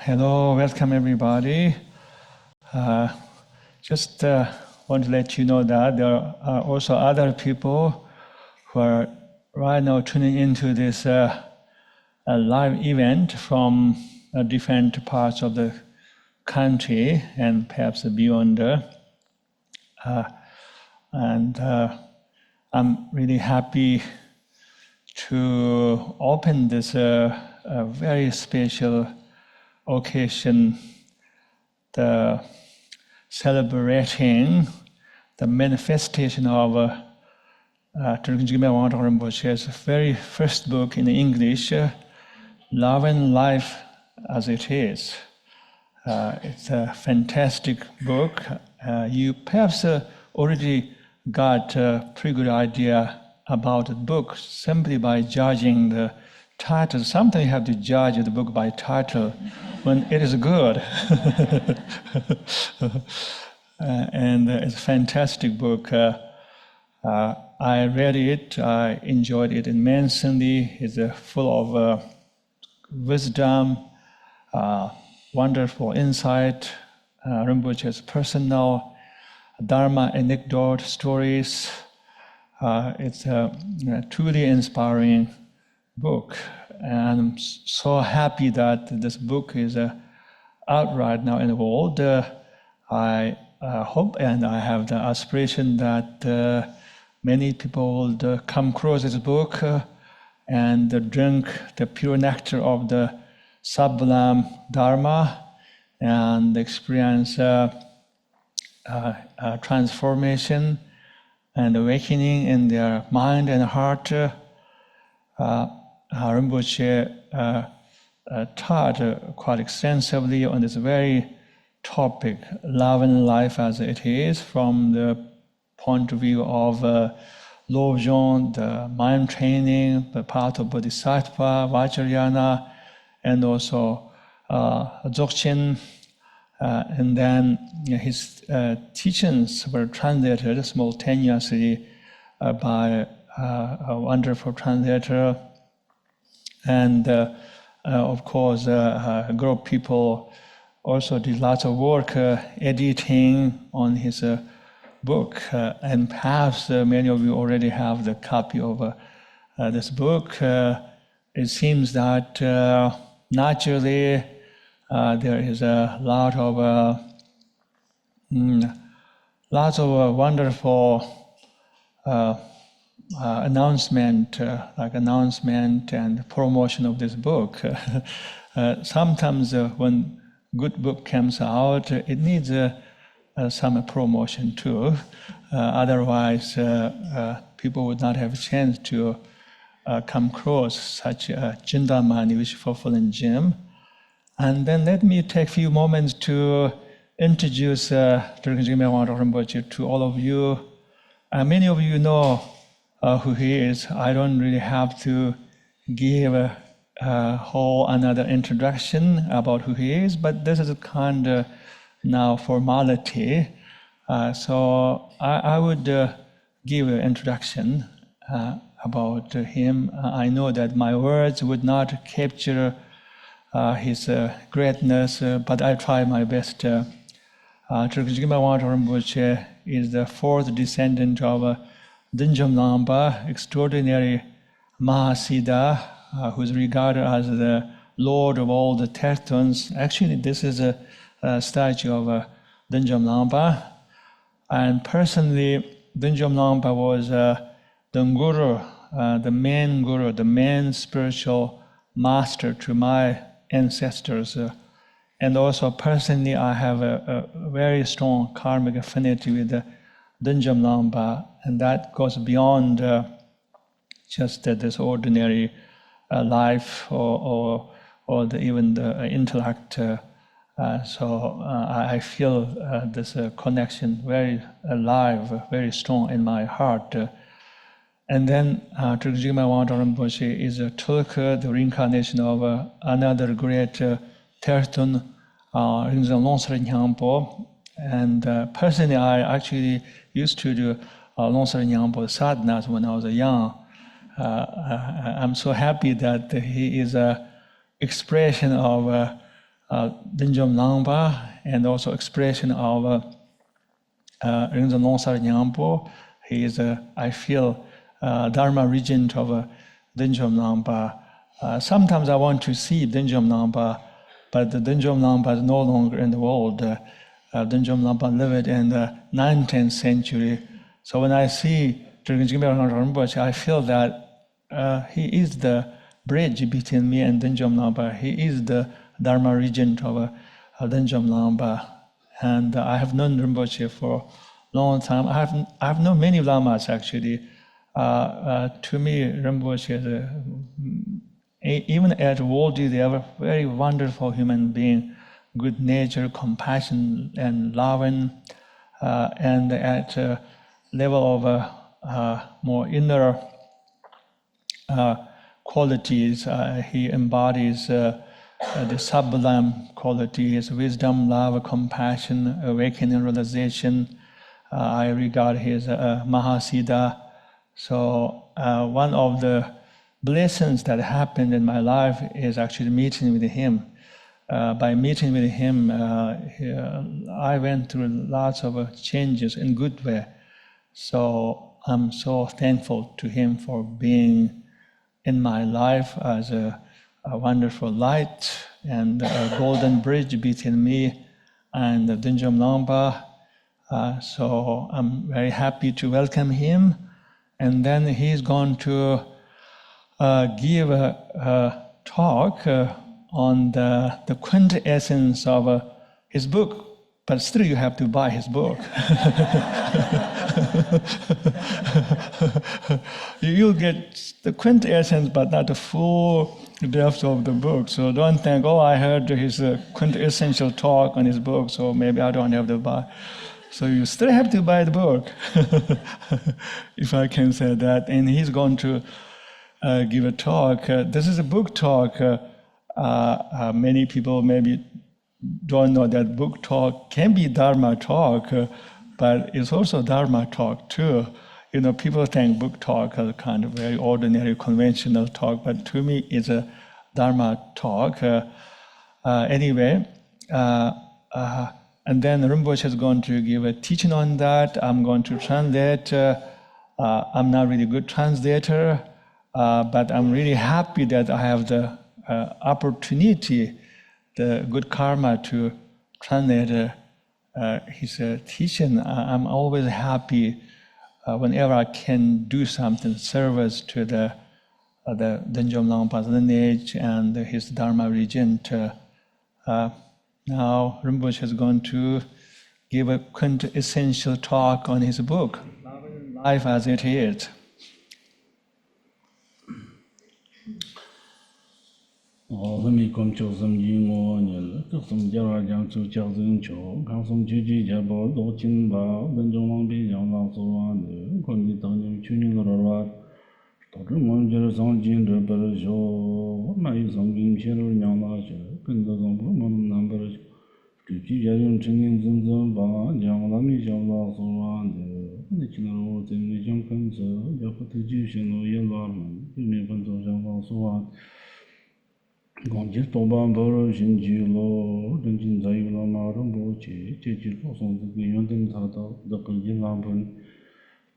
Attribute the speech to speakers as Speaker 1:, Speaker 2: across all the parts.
Speaker 1: Hello, welcome everybody. Just want to let you know that there are also other people who are right now tuning into this live event from different parts of the country and perhaps beyond. And I'm really happy to open this very special occasion, the celebrating the manifestation of Chakung Jigme Wangdrak Rinpoche's very first book in English, Love and Life as It Is. It's a fantastic book. You perhaps already got a pretty good idea about the book simply by judging the title. Sometimes you have to judge the book by title when it is good. And it's a fantastic book. I read it, I enjoyed it immensely. It's full of wisdom, wonderful insight, Rinpoche's personal Dharma anecdote stories. It's a truly inspiring book, and I'm so happy that this book is out right now in the world. I hope and I have the aspiration that many people will come across this book and drink the pure nectar of the sublime Dharma and experience transformation and awakening in their mind and heart. Rinpoche taught quite extensively on this very topic, love and life as it is, from the point of view of Lobjong, the mind training, the path of bodhicitta, Vajrayana, and also Dzogchen. And then his teachings were translated simultaneously by a wonderful translator. And of course, a group of people also did lots of work editing on his book. And perhaps many of you already have the copy of this book. It seems that naturally there is a lot of wonderful announcement and promotion of this book. Sometimes when good book comes out, it needs some promotion too. Otherwise, people would not have a chance to come across such a Jindamani, which fulfilling gem. And then let me take a few moments to introduce Chakung Jigme Wangdrak Rinpoche to all of you. Many of you know who he is. I don't really have to give a whole another introduction about who he is, but this is a kind of now formality. So I would give an introduction about him. I know that my words would not capture his greatness, but I try my best. Chakung Jigme Wangdrak Rinpoche is the fourth descendant of Dhamma Lamba, extraordinary Mahasiddha, who is regarded as the Lord of all the Tertons. Actually, this is a statue of Dhamma Lamba. And personally, Dhamma Lamba was the guru, the main spiritual master to my ancestors. And also personally, I have a very strong karmic affinity with the Dhamma Lamba, and that goes beyond just this ordinary life or even the intellect. So I feel this connection very alive, very strong in my heart. And then Chakung Jigme Wangdrak Rinpoche is a Tulku, the reincarnation of another great Tertun, Rinzan Lonsar Nyampo. And personally, I actually used to do Lonsar Nyampo sadhanas when I was young. I'm so happy that he is an expression of Dinjom Langpa, and also expression of Rinzan Longsar Nyampo. He is, I feel, Dharma regent of Dinjom Langpa. Sometimes I want to see Dinjom Langpa, but the Dinjom Langpa is no longer in the world. Dinjom Langpa lived in the 19th century. So when I see Chakung Jigme Wangdrak Rinpoche, I feel that he is the bridge between me and Dinjom Langpa. He is the Dharma regent of Dinjom Langpa. And I have known Rinpoche for a long time. I have known many lamas actually. To me, Rinpoche is even at worldly, they are a very wonderful human being, good nature, compassion, and loving. And at a level of more inner qualities, he embodies the sublime qualities: wisdom, love, compassion, awakening, realization. I regard his Mahasiddha. So one of the blessings that happened in my life is actually meeting with him. By meeting with him, I went through lots of changes in good way. So I'm so thankful to him for being in my life as a wonderful light and a golden bridge between me and Dinjom Langpa. So I'm very happy to welcome him. And then he's going to give a talk on the quintessence of his book, but still you have to buy his book. You'll get the quintessence, but not the full depth of the book. So don't think, oh, I heard his quintessential talk on his book, so maybe I don't have to buy. So you still have to buy the book, if I can say that. And he's going to give a talk. This is a book talk. Many people maybe don't know that book talk can be Dharma talk, but it's also Dharma talk too. You know, people think book talk is kind of very ordinary, conventional talk, but to me it's a Dharma talk. Anyway, and then Rinpoche is going to give a teaching on that. I'm going to translate. I'm not really a good translator, but I'm really happy that I have the opportunity, the good karma to translate his teaching. I'm always happy whenever I can do something, service to the Dinjom Langpa's lineage and his Dharma regent. Now Rinpoche is going to give a quintessential talk on his book, Life as It Is.
Speaker 2: Let come to some new one, some Jarajang to Chazin Cho, Council Gigi Jabo, Dzogchen Bao, Benjamin B. Yang Lao Soan, Conditon Tuning Rora, Tottenham Jerusalem Gender Barajo, my song in Channel Yang Lao, Pendazon number, Gigi Jayun Chingin Zunzun Ba, Yang Lami Yang Lao Soan, the Chino, the Nijam Cancer, Yapatution or Yalarman, you may find Yang Lao Soan. Gonjis Toban Boro Shinji Lo, Dunjin Zayula Marum Bochi, Chichi Poson, the Yontin Tata, the Kunjin Lampun,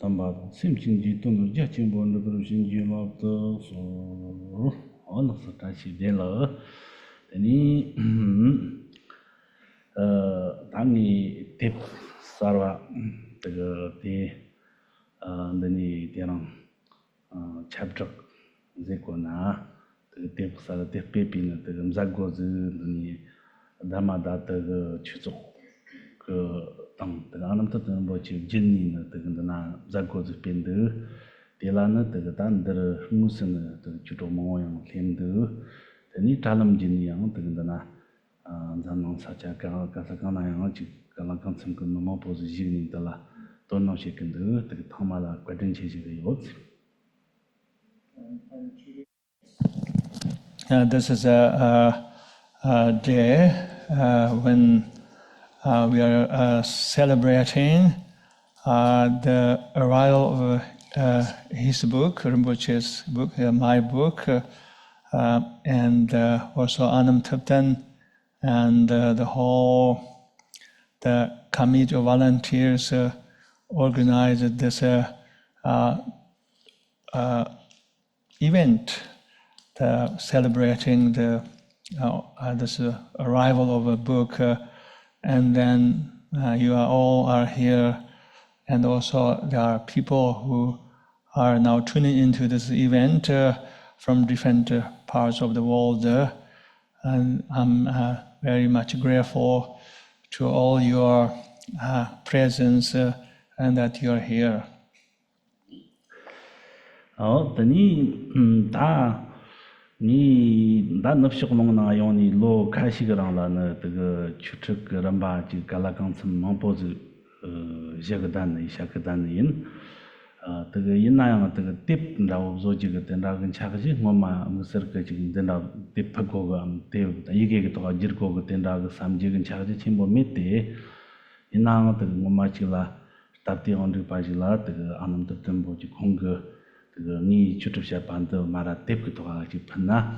Speaker 2: Tambata, Simchinji Tunu, Jachin Bon, the Shinji Lopta, so on the Satashi Dela, Any Tani Tip Sarva, the Terang chapter Zekona. The Sara de Pepin, the Zagos, the Dharmata, the Chizok, the Anam Thubten, Jinni, the Zagos Pender, the Lana, the Thunder, Musen, the Chutomoyang, Kendo, the Nitalam Jinni, the Zanon Sacha, Kasakana, Kalakansam, Mopos, Jinni, the La, don't know she can do, the Dhumatala, Quatinchi, the Yots.
Speaker 1: This is a day when we are celebrating the arrival of his book, Rinpoche's book, my book, and also Anam Thubten and the committee of volunteers organized this event celebrating this arrival of a book, and then you all are here, and also there are people who are now tuning into this event from different parts of the world, and I'm very much grateful to all your presence and that you are here.
Speaker 2: 好，等你你那不是可能那样你老开始个人了呢，这个去这个人吧，就干了刚才忙包子下个单的下个单的人，这个人那样这个跌，然后说这个等到跟下个些我嘛，我是个这个等到跌拍过个跌，一个多少日过个等到个三节跟下个些全部没跌，人那这个我嘛就啦，打电话就把就啦，这个Anam Thubten不就空个。这个你去这些班的马拉对不的话就喷呐，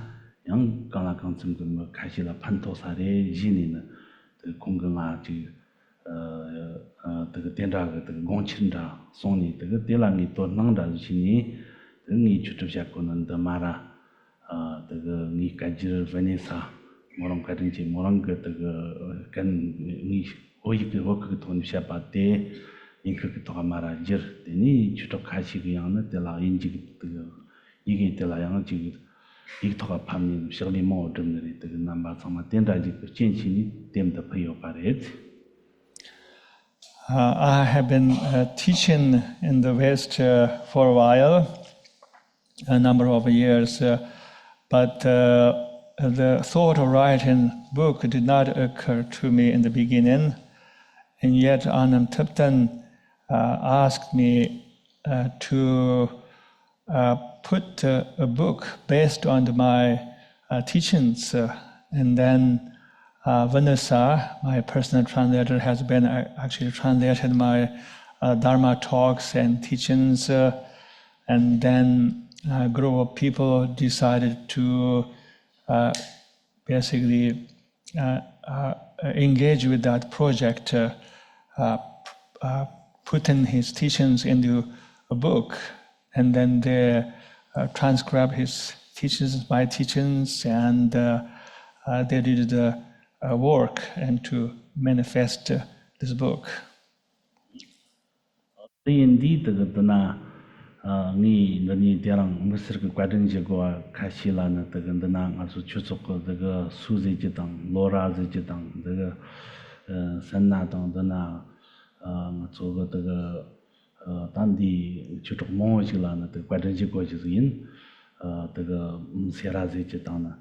Speaker 2: 像刚才这么开始了喷多少的一年呢？这个空工啊，就这个电闸个这个工程厂送你这个电缆你多弄的是你，这个你去这些可能的马拉这个你感觉分的啥？某种改正些，某种个这个跟你我个同学把的。你可个多马拉日，你去到开始个样呢，得啦，人这个这个一个得啦样这个一个多个旁边小里毛这么的这个南巴上嘛，点着这个坚持你点的朋友把的。
Speaker 1: I have been teaching in the West for a while, a number of years, but the thought of writing a book did not occur to me in the beginning, and yet Anam Thubten asked me to put a book based on my teachings, and then Vanessa, my personal translator, has been actually translated my Dharma talks and teachings, and then a group of people decided to basically engage with that project, putting his teachings into a book, and then they transcribed his teachings, my teachings, and they did the work and to manifest this book.
Speaker 2: 因地这个的呢，你这样没事个关键结果开始了呢，这个的呢，俺说去做个这个数字阶段、罗拉字阶段，这个神那等的呢。做个这个当地去做梦去了呢，这个关键结果就是因这个写了这些当呢，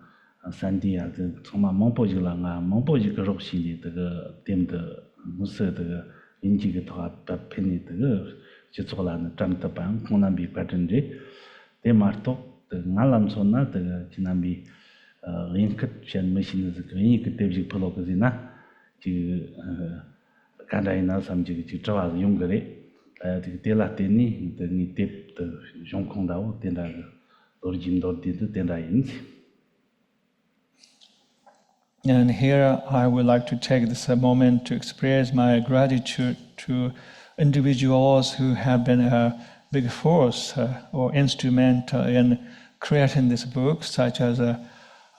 Speaker 2: 山地啊，这从嘛梦波去了啊，梦波去个肉心里这个点的不是这个引起个他把偏的这个就做了呢，咱们的班可能比关键的，对嘛多这个俺们说呢，这个就那比因个先没心的这个因个对不起普罗个人呢，就刚才那上面就主要是用个的，这个电缆电呢，这你电的用空到电缆多进多电的电缆引起。
Speaker 1: And here I would like to take this moment to express my gratitude to individuals who have been a big force or instrumental in creating this book, such as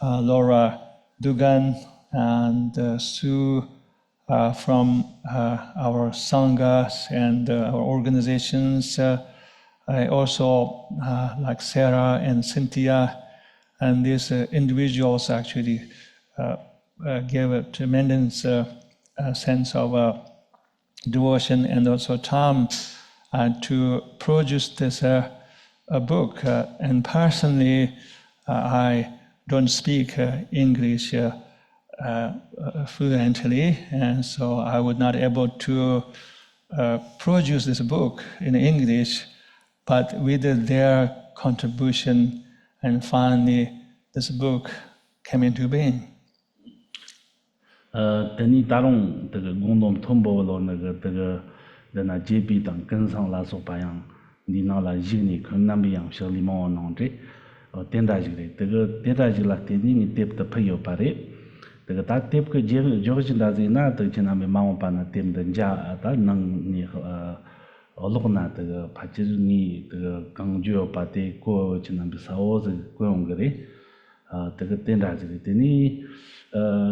Speaker 1: Laura Dugan and Sue from our sanghas and our organizations. I also like Sarah and Cynthia, and these individuals actually gave a tremendous sense of devotion and also time to produce this book. And personally, I don't speak English fluently, and so I was not able to produce this book in English, but with their contribution, and finally this book came into being.
Speaker 2: 等你打拢这个共同通报了那个这个那阶级党跟上来说白样，你拿了一年可能不一样，小礼貌弄这，电视剧的这个电视剧了，电影你对不的朋友把的，这个他点个就是那在那都去那边忙我把那点的家，他能你落那这个怕就是你这个刚就把这过去那边烧子过用个的，这个点啥子的，等你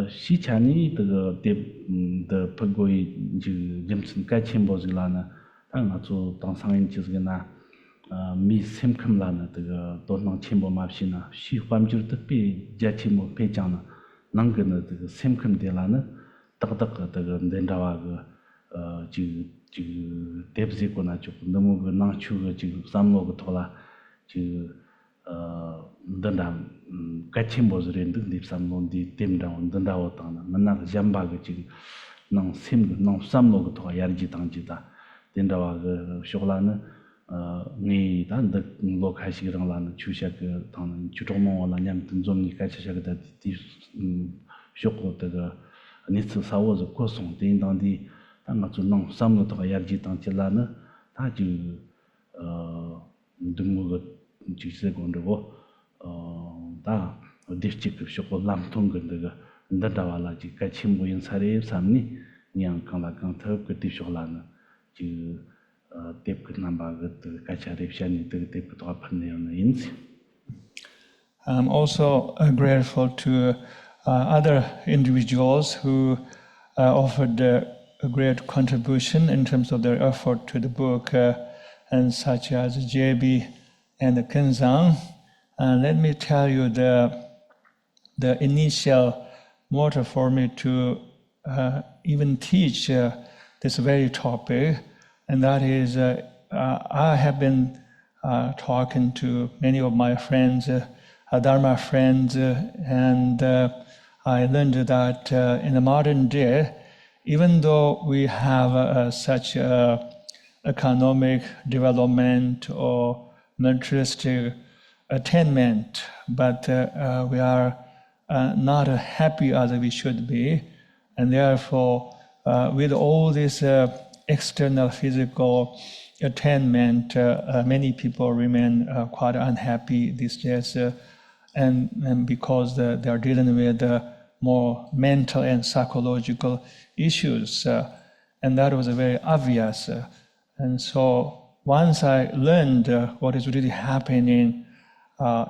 Speaker 2: 西前呢这个点的不过就人生改进不是啦呢，当然做当上人就是个那。米sem kham la na de do nang chimbo ma phi na shi hwam jur de pe ja chimbo pe chang na nang ge na de sem kham de la na tak tak de den da wa ge ji de bzi ko na chu de mo ge nang chu ge ji sam lo ge to la ji den da ka chimbo zre de de sam lo di tem da on den da wa ta na man na jam ba ge ji nang sem nang sam lo ge to ya ji tang ji da den da wa ge sho la na你但的落开始让啦，出下个当然就这么啦，伢们等中你开始下个的学过这个，你至少我是过送的当地，但我就弄上了这个业绩当起来呢，他就对我个就是讲这个他的这个学过南通跟这个，那到完了就该全部人才的上呢，你像刚来刚特个的学啦呢，就。
Speaker 1: I'm also grateful to other individuals who offered a great contribution in terms of their effort to the book, and such as JB and Kenzang. Let me tell you the initial motive for me to even teach this very topic. And that is, I have been talking to many of my friends, Dharma friends, and I learned that in the modern day, even though we have such economic development or materialistic attainment, but we are not happy as we should be, and therefore, with all this external physical attainment, many people remain quite unhappy these days, and because they are dealing with more mental and psychological issues, and that was very obvious. And so once I learned what is really happening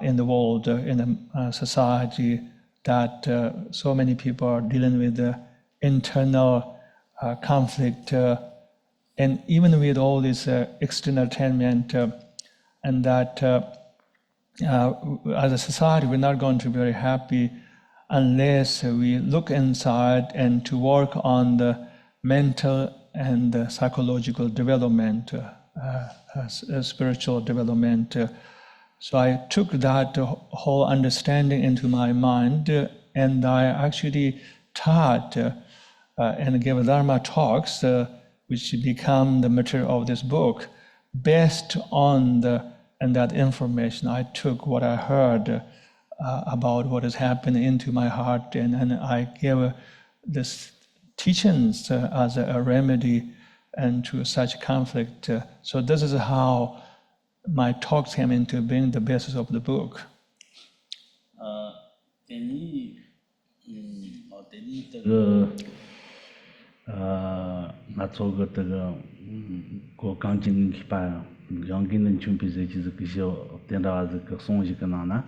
Speaker 1: in the world, in the society, that so many people are dealing with internal conflict, and even with all this external attainment, and that as a society we're not going to be very happy unless we look inside and to work on the mental and psychological development, spiritual development. So I took that whole understanding into my mind, and I actually taught and gave Dharma talks, which become the material of this book, based on that information. I took what I heard about what is happening into my heart, and I gave this teachings as a remedy and to such conflict. So this is how my talks came into being the basis of the book.
Speaker 2: Na zo ge de ge go gang jing ki ba yang gen den chun bi ze ji ze ge xiao dian da ze ge song ji ge na na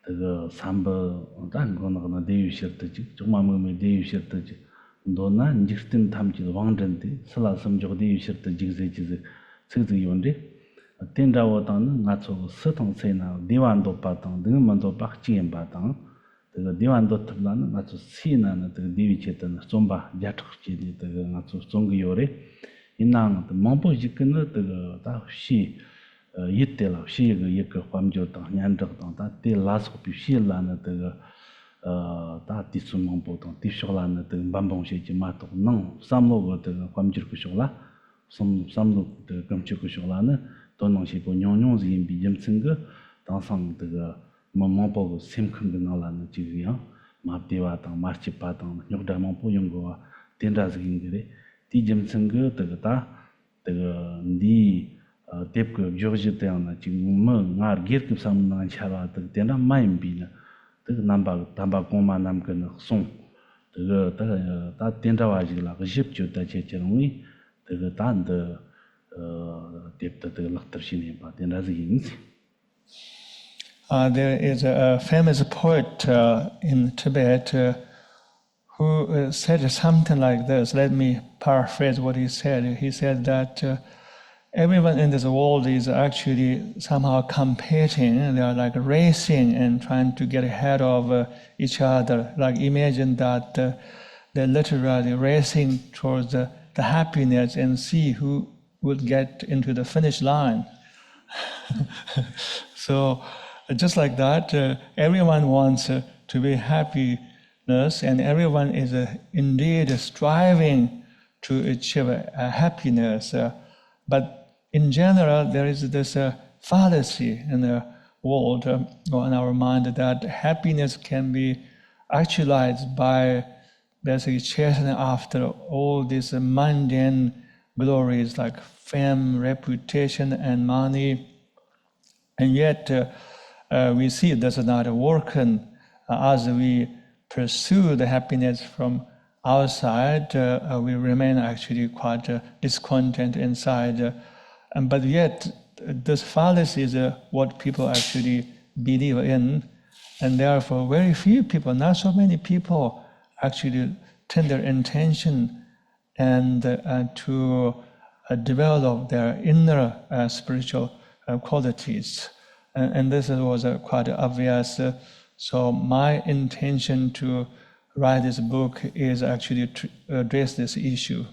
Speaker 2: de ge san ba dan go na na de yu xie de ji zhong ma mo me de yu xie de ji do na ni ji tin tam ji wang zhen de si la sam jo de yu xie de ji ze ji ze ce zi yon de dian da wo dang na zo se tong ce na di wan do ba dang de man do ba ji yan ba dang这个地方都特别呢，那就西南的这个地域阶段呢，中巴亚洲区的这个那就中国有的，因那的蒙古就跟那这个大西一点了，西一个环球当年这个当，他对拉手比西南的这个大地处蒙古当地小南的这个满邦些就嘛都能三路个这个环球个小啦，三路这个环球个小啦呢，都能些个娘娘人比较成个当上这个。Mama po sim khang na la na ji ya ma dewa tang ma chi pa tang nyok da ma po yong go ten da zing de ti jem seng ge de ta de ni tep ko jo ji te na ji mo ngar gir ki sam na cha la de ten da ma im bi na de nam ba tam ba ko ma nam ke na song 这个他点着话就那个业就在这容易这个单的点的这个乐得心里吧，点着是影响。
Speaker 1: There is a famous poet in Tibet who said something like this. Let me paraphrase what he said. He said that everyone in this world is actually somehow competing. They are like racing and trying to get ahead of each other. Like imagine that they're literally racing towards the happiness and see who would get into the finish line. So just like that, everyone wants to be happiness, and everyone is indeed striving to achieve happiness. But in general, there is this fallacy in the world or in our mind that happiness can be actualized by basically chasing after all these mundane glories like fame, reputation, and money. And yet, we see this is not working as we pursue the happiness from outside. We remain actually quite discontent inside. But yet, this fallacy is what people actually believe in. And therefore, very few people, not so many people, actually turn their intention and to develop their inner spiritual qualities. And this was quite obvious. So my intention to write this book is actually to address this issue.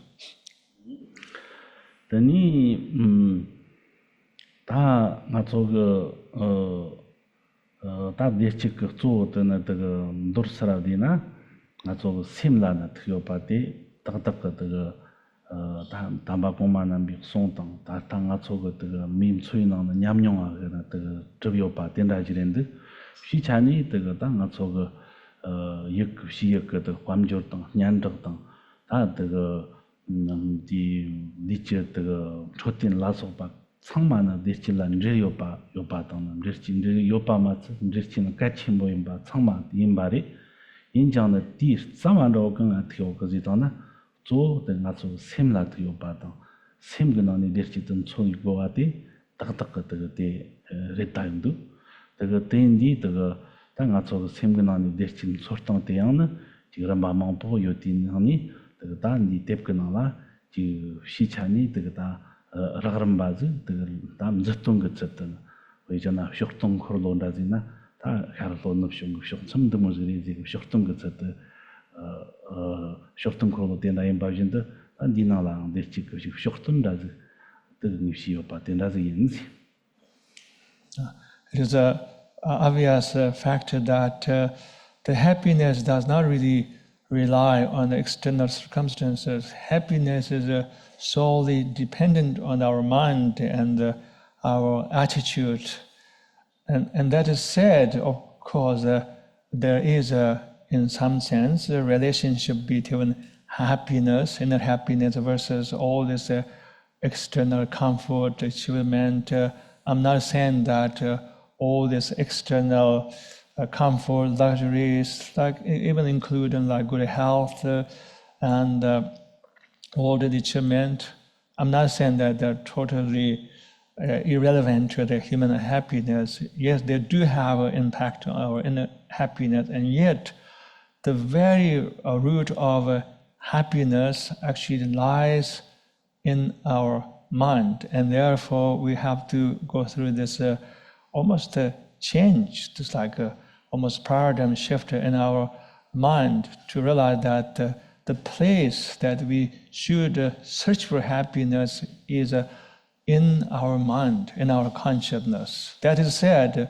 Speaker 2: 等你他那做个他的这个做的那这个多少的呢？那做个心啦呢，他要把的这个他把公嘛那比松等，他那做个这个民粹呢，娘娘啊个那这个这要把点来之类的，西餐呢这个他那做个一个的关键等年等等，他这个的这个出点拉手把。苍马呢，这些人这有把等等，这有把嘛，这些呢该全部用把苍马用把的，人家呢第3万多跟啊挑个这当呢，做的那做3万多有把等，3个呢你这些等从一个啊的，这个的热带用的，这个天地这个，但啊做3个呢你这些做当这样呢，这个慢慢不有点呢你，这个当你这个呢啦，就西餐呢这个当。라그람 바즈 담 zettung getsetten we jana shortung khorlon dazina ta kharlon nopshung shortum de mozri zi shortung getsette shortung khorlon den daim bajinde an dinala de chik shortung daz de nipsi opa den daz yins.
Speaker 1: It is a obvious factor that the happiness does not really rely on the external circumstances. Happiness is solely dependent on our mind and our attitude. And that is said, of course, there is, in some sense, a relationship between happiness, inner happiness versus all this external comfort, achievement. I'm not saying that all this external comfort, luxuries, like even including like good health and all the achievement. I'm not saying that they're totally irrelevant to the human happiness. Yes, they do have an impact on our inner happiness, and yet the very root of happiness actually lies in our mind, and therefore we have to go through this almost change, just like almost paradigm shift in our mind to realize that the place that we should search for happiness is in our mind, in our consciousness. That is said,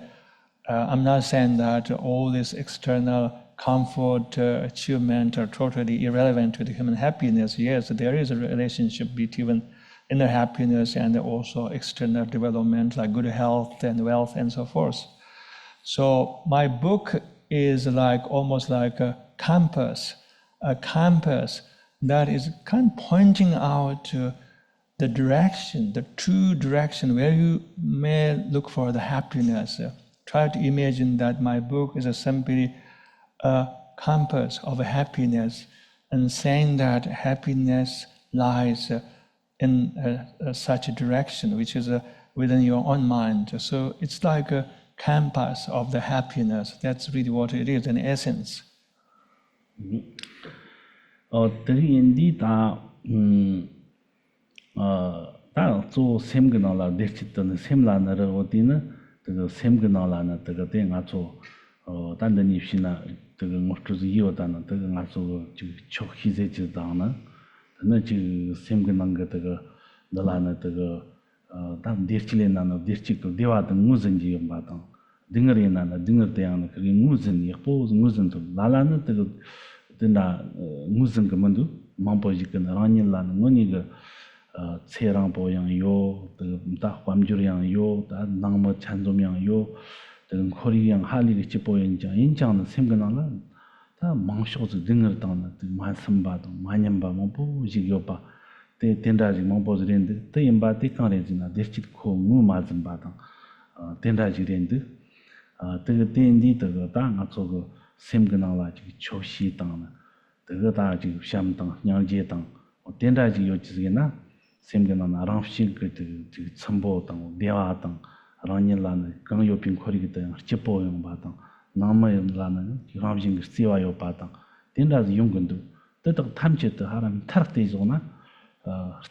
Speaker 1: I'm not saying that all this external comfort, achievement are totally irrelevant to the human happiness. Yes, there is a relationship between inner happiness and also external development like good health and wealth and so forth. So my book is like almost like a compass that is kind of pointing out the direction, the true direction where you may look for the happiness. Try to imagine that my book is simply a compass of happiness and saying that happiness lies in such a direction, which is within your own mind. So it's like a compass of the happiness. That's really what it is in essence.
Speaker 2: 또 샘근나라 데치던 샘라나를 어디는 그 샘근나라나 그 대가서 단단히시나 그 뭐지 이어다는 그 가서 저 희재지다나 그 샘근난 그 나라나 단 데치레나나 데치고 대화던 무슨지 엄바다 등어리나나 등어대야나 그 무슨 예포 무슨도 나라는 된다 무슨 그만도 만보지는 아니라는 거니가 체랑 보양 요, 다 관주량 요, 다 남모 찬조명 요, 등 코리양 할리게 집보연장 인장의 생각나라 다 망쇼즈 등을 당나 말씀바도 마념바 뭐 지겨봐 때 된다지 뭐 보즈랜드 때 임바 때 강레지나 데치코 무 말씀바다 된다지랜드 때 된디 다 나서고 생각나라 지 초시 당나 다 지 샴당 냥제당 된다지 요지게나 샘게나 아랑시 그 첨보 당 대화 당 라니라는 강요빈 코리기다 집보용 바당 남마라는 기람진 스티와요 바당 된다지 용근도 뜻득 탐제도 하람 타락되지구나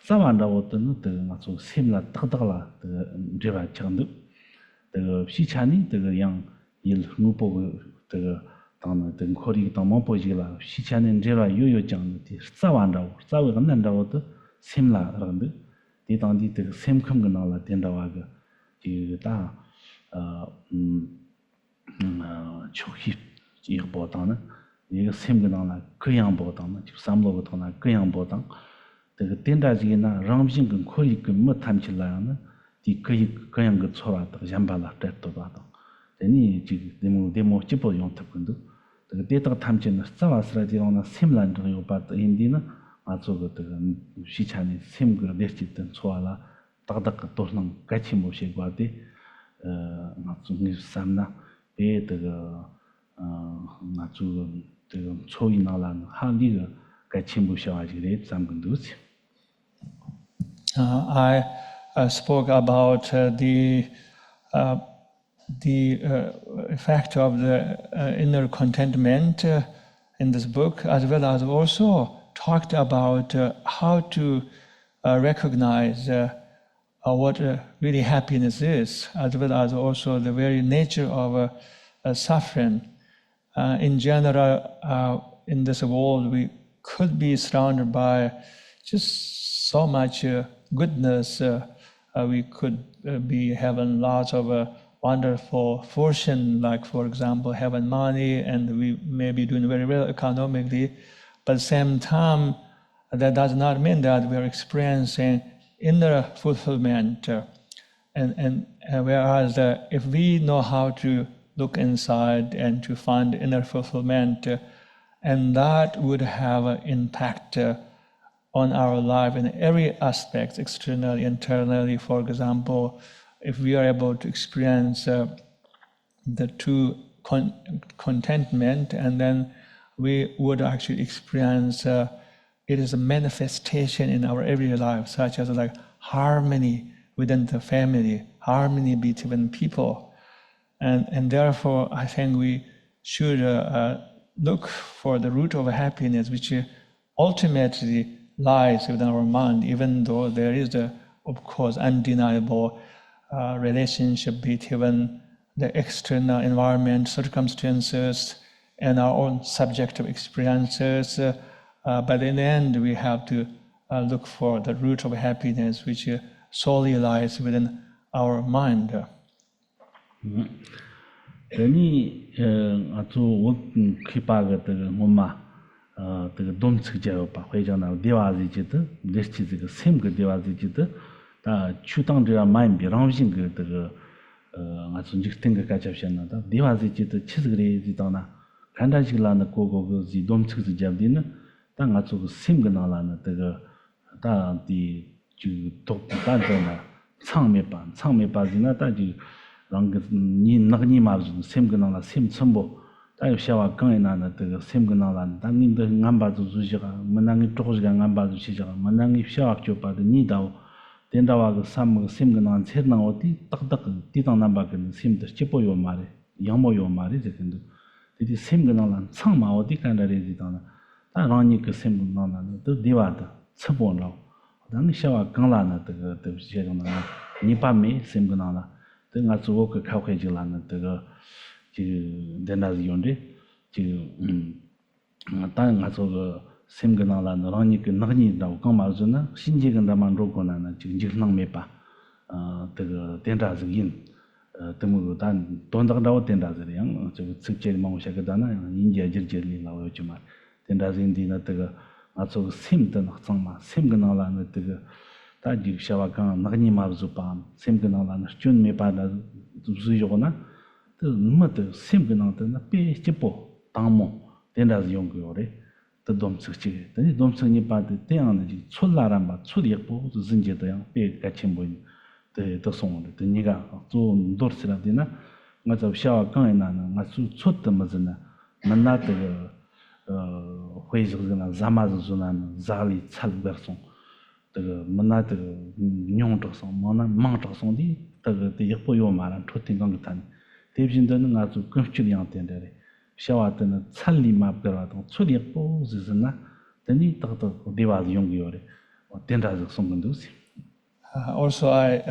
Speaker 2: 싸만다고는 그 맞고 샘라 딱딱라 그 제가 정도 그 시찬이 그양일 무보고 그 당의 등 코리 당만 보지라 시찬은 제가 요요장도 싸만다고 싸우가 난다고도 샘라라는데 대단히 그 샘컴근나라 된다와가 이다 초히 이거보다는 이거 샘근나라 그양보다는 저 삼로보다는 그양보다 그 된다지나 람신근 코리근 뭐 탐칠라는 이 그양 그 초라다 잠발라 됐도다 되니 지금 데모 집어 용탑근도 그 데이터 탐치는 싸와스라디로나 샘란도 요바도 인디는 아주 그 시찬이 샘그 데스티든 초알라 딱딱 도는 같이 모시고 와데 아주 삼나 베드가 아주 그 초이나란 한리가 같이 모셔가지고 잠근도지.
Speaker 1: I spoke about the effect of the inner contentment in this book, as well as also talked about how to recognize what really happiness is, as well as also the very nature of suffering. In general, in this world, we could be surrounded by just so much goodness. We could be having lots of wonderful fortune, like for example, having money, and we may be doing very well economically. But at the same time, that does not mean that we are experiencing inner fulfillment. And whereas if we know how to look inside and to find inner fulfillment, and that would have an impact on our life in every aspect, externally, internally. For example, if we are able to experience the true contentment, and then we would actually experience it is a manifestation in our everyday life, such as like harmony within the family, harmony between people. And therefore, I think we should look for the root of happiness, which ultimately lies within our mind, even though there is, of course, undeniable relationship between the external environment, circumstances, and our own subjective experiences. But in the end, we have to look for the root of happiness, which solely lies within our mind.
Speaker 2: Then, 아주 기빠가 엄마 그 돈츠제요 봐. 회장나 대화지지도 레스티 그 샘그 대화지지도 다 추당들아 마인비 랑신 그 아주 직등가 가져셨나다. 대화지지도 치즈그레지다나 간다지라는 고고그 돈츠즈 잡디는 당 아주 샘그나라는 다디 주 독단잖아. 창매반지나 다지 랑그 니 나그니 마즈 샘그나라 샘첨보 다 샤와 강이나나 그 셈근나란 당님도 남바도 주시가 만나기 조금씩 남바도 시자가 만나기 샤와 줘봐도 니다오 된다와 그 삼 셈근난 세나 어디 딱딱 디당 남바근 셈도 찌보요 말이 양모요 말이 되는데 이 셈근나란 상마 어디 간다리지다나 다랑니 그 셈근나는 또 디와다 첩본로 당 샤와 강라나 그 시자나 니밤이 셈근나나 등아 주고 그 카회지라는 그 dendazi yonde tan nga so semgana la rani ke nagni da ko ma zuna sinji gan da man ro ko na jing nang me pa de dendazi yin de mu dan don da da dendazi yang je ce je ma sha ga da na yin je je li la yo ji ma dendazi yin di na de nga so sim de na sang ma semgana la na de da ji sha wa gan nagni ma zu pa semgana la na chun me pa da zu yo na 그 심근한테나 빼집고 당모 된다서 용거래 더 doms치 근데 doms니 바데 대안이 출라란 바 출이고 진제도양 빼 같이 보인 더 송을 더 네가 좀 돌스라데나 맞아 샤와 강에나는 맞수 쳤더면은 만나도 회의적으로나 자마즈주나는 자리 찰버송 그 만나도 뇽적송 만나 망적송디 그 예뻐요 말한 토팅강 같은 대신되는 아주 금치량 된다래. 샤와트는 살리마 그러다 출입고 지스나 되니 딱딱 디바즈 용기요래. 된다서 송근도시.
Speaker 1: Also, I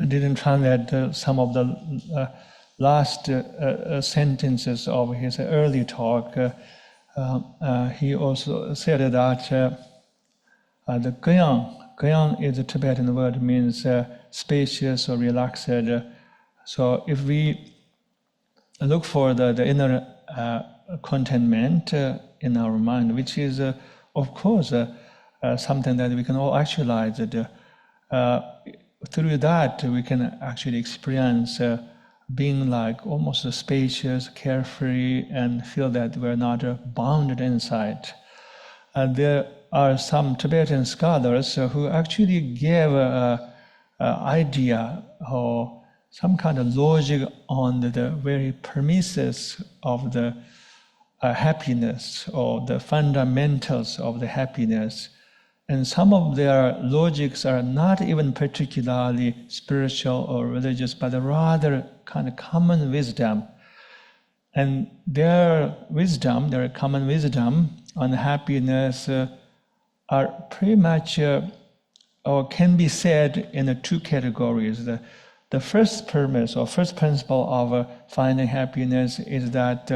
Speaker 1: didn't translate some of the last sentences of his early talk. He also said that the Guyang is a Tibetan word, means spacious or relaxed. So if we look for the inner contentment in our mind, which is, of course, something that we can all actualize. Through that, we can actually experience being like almost spacious, carefree, and feel that we're not bounded inside. There are some Tibetan scholars who actually gave an idea or some kind of logic on the very premises of the happiness or the fundamentals of the happiness. And some of their logics are not even particularly spiritual or religious, but rather kind of common wisdom. And their common wisdom on happiness are pretty much, or can be said in two categories. The first premise or first principle of finding happiness is that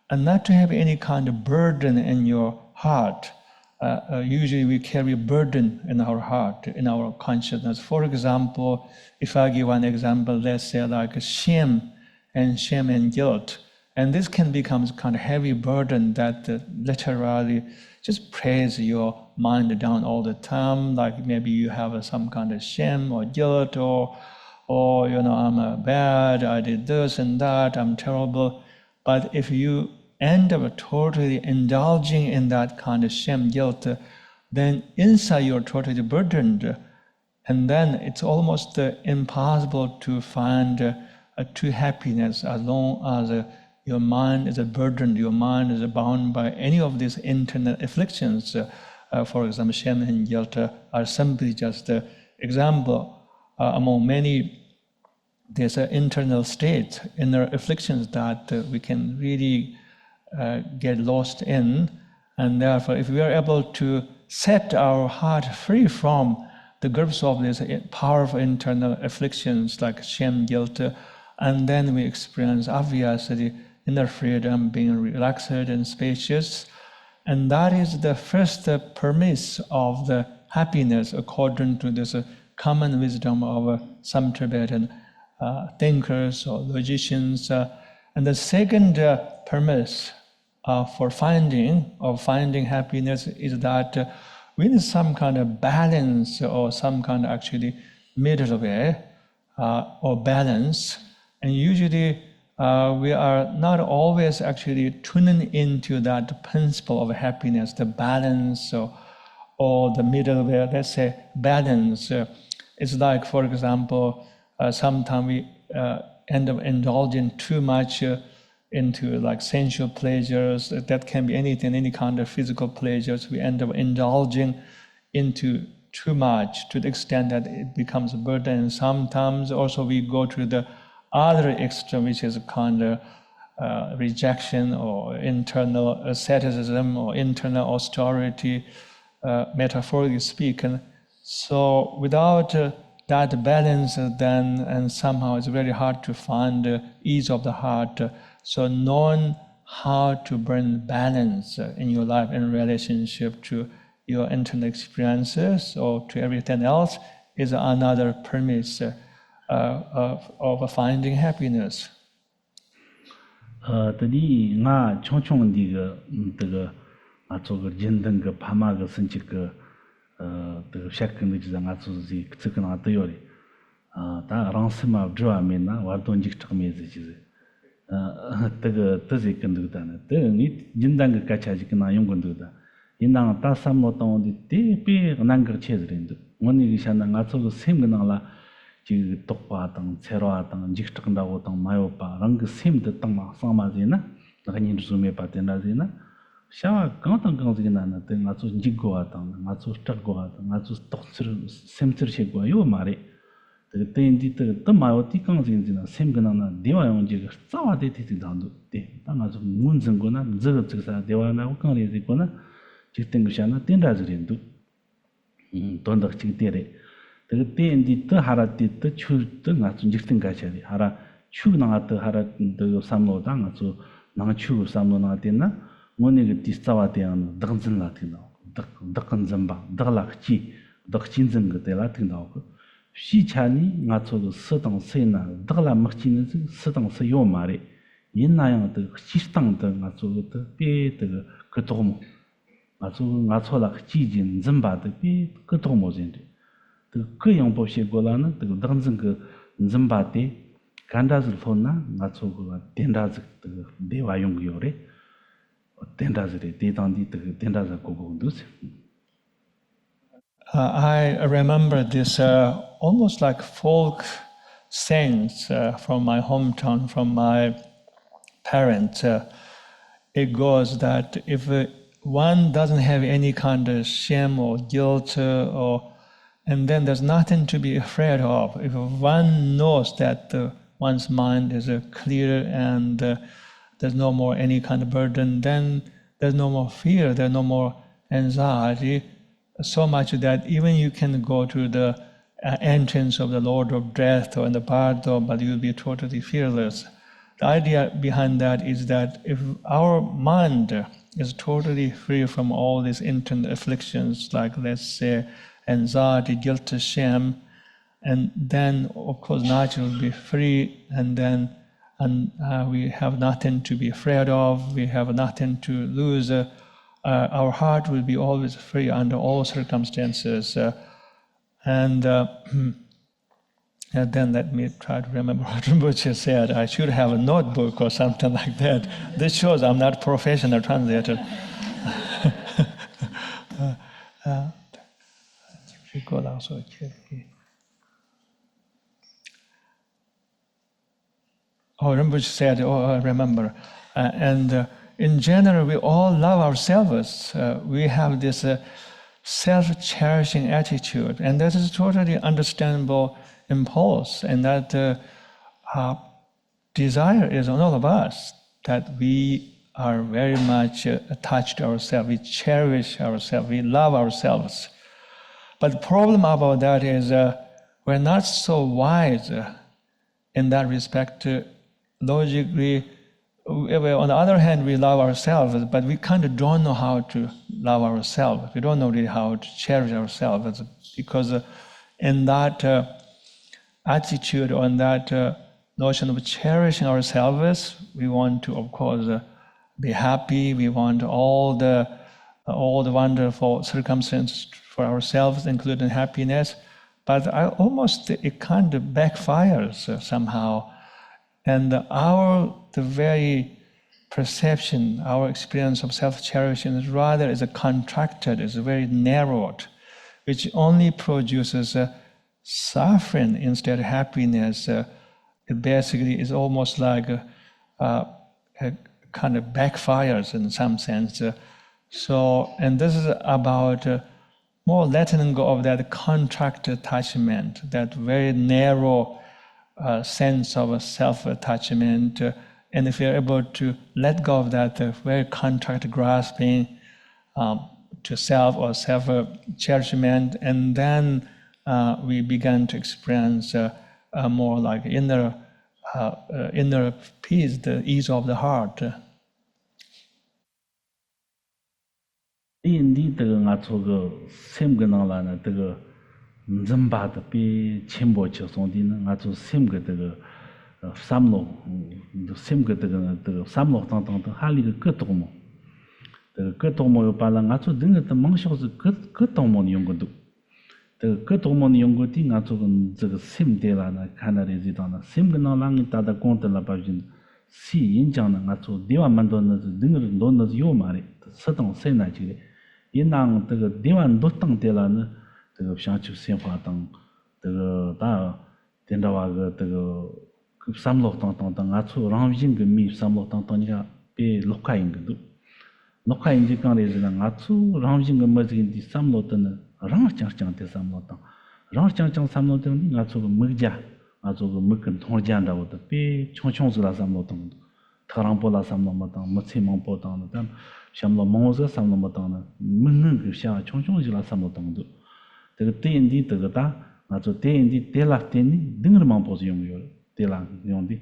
Speaker 1: not to have any kind of burden in your heart. Usually we carry a burden in our heart, in our consciousness. For example, if I give one example, let's say like shame and guilt. And this can become kind of heavy burden that literally just press your mind down all the time. Like maybe you have some kind of shame or guilt or I'm bad, I did this and that, I'm terrible. But if you end up totally indulging in that kind of shame, guilt, then inside you're totally burdened. And then it's almost impossible to find true happiness as long as your mind is burdened, your mind is bound by any of these internal afflictions. For example, shame and guilt are simply just an example among many. There's an internal state, inner afflictions that we can really get lost in. And therefore, if we are able to set our heart free from the grips of these powerful internal afflictions like shame, guilt, and then we experience obviously inner freedom, being relaxed and spacious. And that is the first premise of the happiness according to this common wisdom of some Tibetan thinkers or logicians. And the second premise for finding happiness is that we need some kind of balance or some kind of actually middle way or balance. And usually we are not always actually tuning into that principle of happiness, the balance or the middle way. Let's say balance. It's like, for example, sometimes we end up indulging too much into like sensual pleasures. That can be anything, any kind of physical pleasures. We end up indulging into too much to the extent that it becomes a burden. And sometimes also we go to the other extreme, which is a kind of rejection or internal asceticism or internal austerity, metaphorically speaking. So without that balance, then and somehow it's very hard to find ease of the heart. So knowing how to bring balance in your life in relationship to your internal experiences or to everything else is another premise of finding happiness.
Speaker 2: 这里我常常这个做个认真个拍马个生气个这个下跟的就是我做是这个都要的但让什么主要面呢我都你这个面子就是这个都是跟这个呢这你认真个干下去跟那用跟这个因那大三毛当的特别难个切人的我那个像那我做个什么那啦就读话等菜话等你这个那我等没有吧让个什么的等嘛上嘛子呢那个人说没把的那子呢 샤 강당 강지게 나나 때 나서 지고 왔다 나서 스타고 왔다 나서 독스르 셈트르시고 요 말이 그때 인디 또 마요티 강지나 셈그나나 대화용 지가 싸와대 티티단도 때 나서 문정거나 저거서 대화나 강리지거나 지땡 것이나 된다지린도 돈덕 지대래 그때 인디 또 하라티 또 추도 나서 지땡 가셔야 하라 추나가 또 하라 또 삼로다 나서 나가 추 삼로나 되나 뭐니가 디스타와데는 덕진 라틴도 덕건 점바 덕락지 덕진진 그 라틴도 시차니 나초도 서당 세나 덕라 먹지는 서당 세요 말이 인나양도 시스당도 나초도 베도 그 도모 나초라 지진 점바도 베그 도모진데 그 영법시 고라는 그 덕진 그 점바데 간다즈 폰나 나초가 된다즈 대화용 요래
Speaker 1: I remember this almost like folk sayings from my hometown, from my parents. It goes that if one doesn't have any kind of shame or guilt, and then there's nothing to be afraid of. If one knows that one's mind is clear and there's no more any kind of burden, then there's no more fear, there's no more anxiety, so much that even you can go to the entrance of the Lord of Death or in the Bardo, but you'll be totally fearless. The idea behind that is that if our mind is totally free from all these internal afflictions, like let's say anxiety, guilt, shame, and then of course nature will be free, and then we have nothing to be afraid of, we have nothing to lose. Our heart will be always free under all circumstances. And then let me try to remember what Rinpoche said. I should have a notebook or something like that. This shows I'm not a professional translator. Oh, Rinpoche said, I remember. In general, we all love ourselves. We have this self-cherishing attitude, and that is a totally understandable impulse, and that desire is on all of us, that we are very much attached to ourselves, we cherish ourselves, we love ourselves. But the problem about that is we're not so wise in that respect. Logically, on the other hand, we love ourselves, but we kind of don't know how to love ourselves. We don't know really how to cherish ourselves, because in that attitude, on that notion of cherishing ourselves, we want to, of course, be happy. We want all the wonderful circumstances for ourselves, including happiness. But it kind of backfires somehow. And the very perception, our experience of self-cherishing is rather contracted, is very narrowed, which only produces suffering instead of happiness. It basically is almost like kind of backfires in some sense. And this is about more letting go of that contract attachment, that very narrow sense of self-attachment. And if you're able to let go of that very contract grasping to self or self-cherishment, and then we began to experience more like inner peace, the ease of the heart.
Speaker 2: 印地这个俺做个三个人了呢，这个人把的比钱包轻松的呢，俺做三个这个三路，三个这个三路当还里个各多么，这个各多么又把了俺做人个的梦想是各多么的用过的，这个各多么的用过的俺做个这个三的了呢，看到的这当呢，三个人让你达到功德了，把就西印讲呢，俺做地方蛮多那是人个人多那是有嘛的，适当谁拿去的。 因让这个地方都当的了呢，这个像就鲜花当，这个大点到个这个三六当，俺出让人个米三六当你看比六块银个多，6块银就讲的是呢，俺出让人个么子的三六的呢，让讲的三六当，让讲三六当的俺出个没家，俺出个没跟同家的我的比穷是那三六当的，特朗普那三六么当，没钱忙不当的，但。 像老毛子三那么当呢，没能够像穷就那三么当的，这个电影的这个大，那做电影的电拉电的，那个忙不是用的，电拉用的，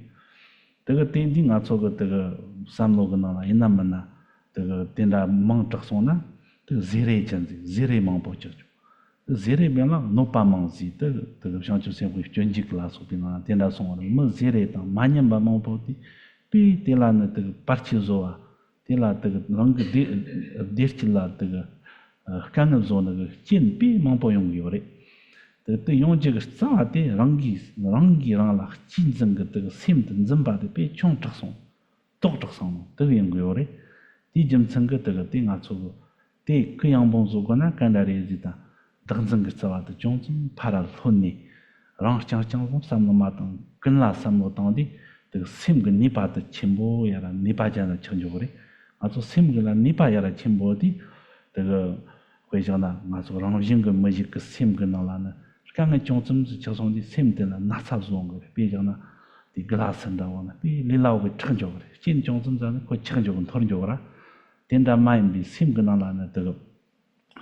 Speaker 2: 这个电影俺做个这个三六个那了，一那么呢，这个电拉忙着送呢，这个0这样子，0忙不解决，0边了，no pas忙子，这个像就是会转几个拉手边啊，电拉送的，没0当，满年把忙不的，比电拉呢这个八七做啊。 这啦，这个啷个跌起啦，这个刚刚说那个金币蛮不用有的，这个对用这个咋的让啦竞争个这个心等人把的别穷着送，多着送都用有的，第几层个这个对俺做个，对各样帮助个呢，干的嘞是的，等整个咋的种种怕了混呢，让讲从三六嘛当跟啦三六当的这个心个你把的全部呀啦，你把家的成就的。 俺说什么个啦？你把伢来钱包的，这个回想呢？俺说让人个没一个什么个那啦呢？刚刚讲怎么是叫上的什么的啦？哪差说个？别讲呢，这个拉伸的话呢，比你老个成就个，今讲怎么着呢？可成就个讨论就个啦。点到买的什么个那啦呢？这个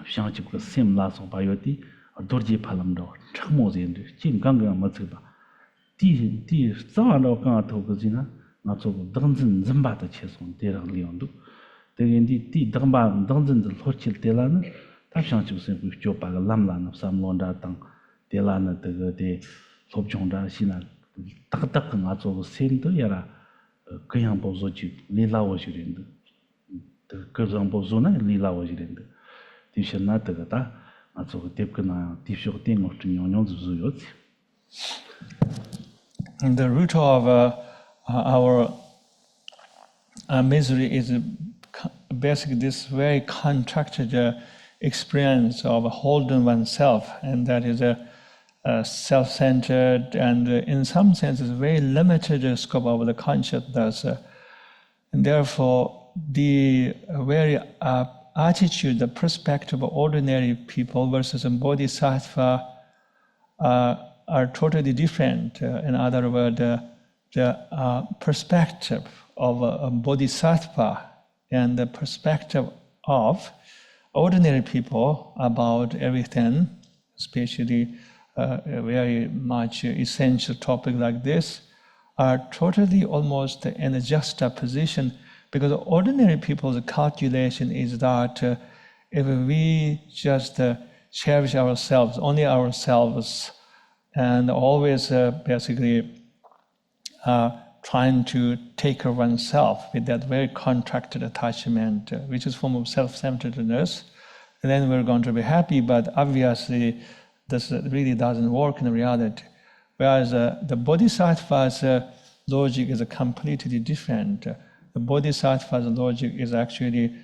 Speaker 2: 想起个什么拉松把有的，多几拍那么着，成么子的？今刚刚没走吧？第早到刚刚头个子呢？ 俺做个当真人把的切送点上两度，这个的当真的好起点了呢，他想就是会就把个蓝蓝的三乱的当点了呢，这个的说不清的是呢，大跟俺做个先都也啦，各样包做就你拉我就认得，这各样包做呢你拉我就认得，就是那这个的，俺做个点跟那的小点我这样就是有的。
Speaker 1: The root of our misery is basically this very contracted experience of holding oneself, and that is self-centered and in some senses very limited scope of the consciousness. And therefore, the very attitude, the perspective of ordinary people versus a bodhisattva are totally different. In other words, the perspective of a bodhisattva and the perspective of ordinary people about everything, especially a very much essential topic like this, are totally almost in a juxtaposition, because ordinary people's calculation is that if we just cherish ourselves, only ourselves, and always basically trying to take care of oneself with that very contracted attachment, which is a form of self-centeredness, and then we're going to be happy. But obviously, this really doesn't work in reality. Whereas the bodhisattva's logic is completely different. The bodhisattva's logic is actually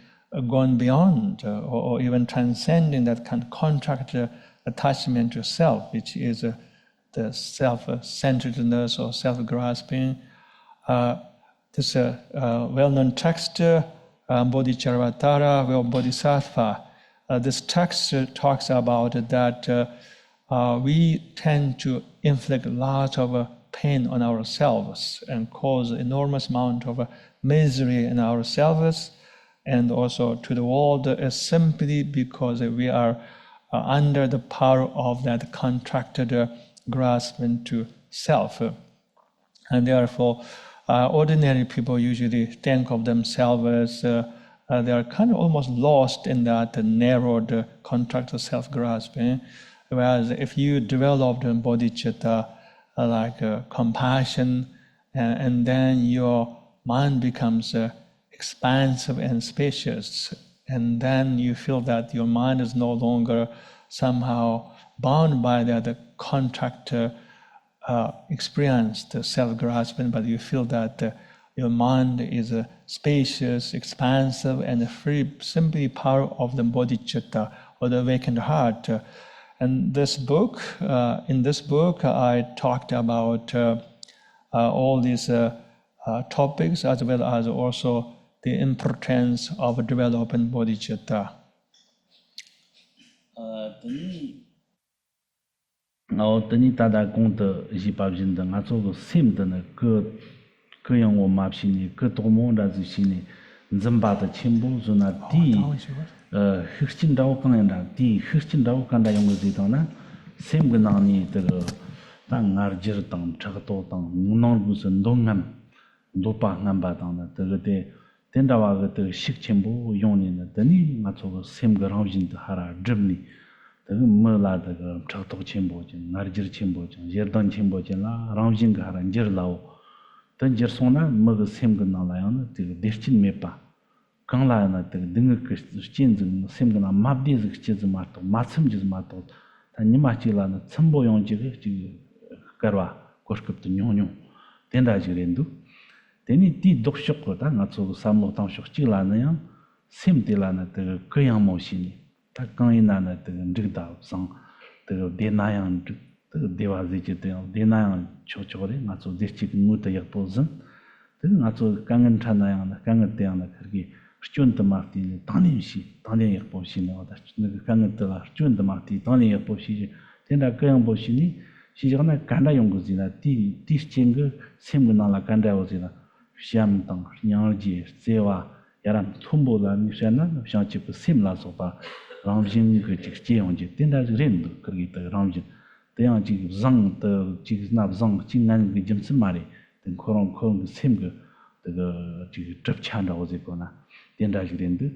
Speaker 1: going beyond or even transcending that kind of contracted attachment to self, which is the self-centeredness or self-grasping. this well-known text, bodhicitta, well, bodhisattva. This text talks about that we tend to inflict lots of pain on ourselves and cause enormous amount of misery in ourselves and also to the world simply because we are under the power of that contracted grasp into self. And therefore, ordinary people usually think of themselves as they are kind of almost lost in that narrowed contracted self-grasping. Whereas if you develop the bodhicitta, like compassion, and then your mind becomes expansive and spacious, and then you feel that your mind is no longer somehow bound by that contracted experienced self-grasping, but you feel that your mind is spacious, expansive, and free, simply power of the bodhicitta, or the awakened heart. And this book, in this book, I talked about all these topics, as well as also the importance of developing bodhicitta.
Speaker 2: Tani tada gongda jibabjin da nga zo sim da na ke yang wo ma psi ni ke to mo da zi si ni nzamba da chimbo zo na di hixin dao kan da di hixin dao kan da yong zi da na sim ge na ni de da ngar jir tang chag to tang nong bu sen dong ngam do pa ngam ba tang na de ten da wa ge de shik chimbo yong ni na da ni nga zo sim ge rang jin da hara jim ni mala da chak to chimbo chen ngar jir chimbo chen yer dan chimbo chen la ram jing ga ran jir lao tan jir sona mag sem ga na la yana de deschin me pa kang la na de ding ge chin zeng sem ga na ma de zeng chi zeng ma to ma chim ji ma to ta ni ma chi la na chimbo yong ji ge ji garwa koshkup de nyong nyong den da ji ren du deni di dok shok ko da nga zo sam lo tang shok chi la na yang sem de la na de ge yang mo shi ni ta kang yin na na de zhe da sang de de na yang de de wa zi ji de na yang cho cho de nga zo de chi mu de yak po zhen de nga zo kang gen chan na yang na kang gen de yang na ke ge chun de ma ti ni dang lin xi dang lin yak po xi ne da na ge kang gen de la chun de ma ti dang lin yak po xi de da ge yang po xi ni xi ji na gan da yong ge zi na di chen ge sim ge na la gan da wo zi na xiam dang nyang ji ze wa yaran thum bo la ni shan na xiang chi bu sim la so ba ramjin ge ji ji yong ji den da ren du ke ge de ramjin de yang ji zang de ji na zang jin nan ge jim sim ma ri den korong ge sim ge de ge ji zhe chan da wo zi ko na den da ji ren du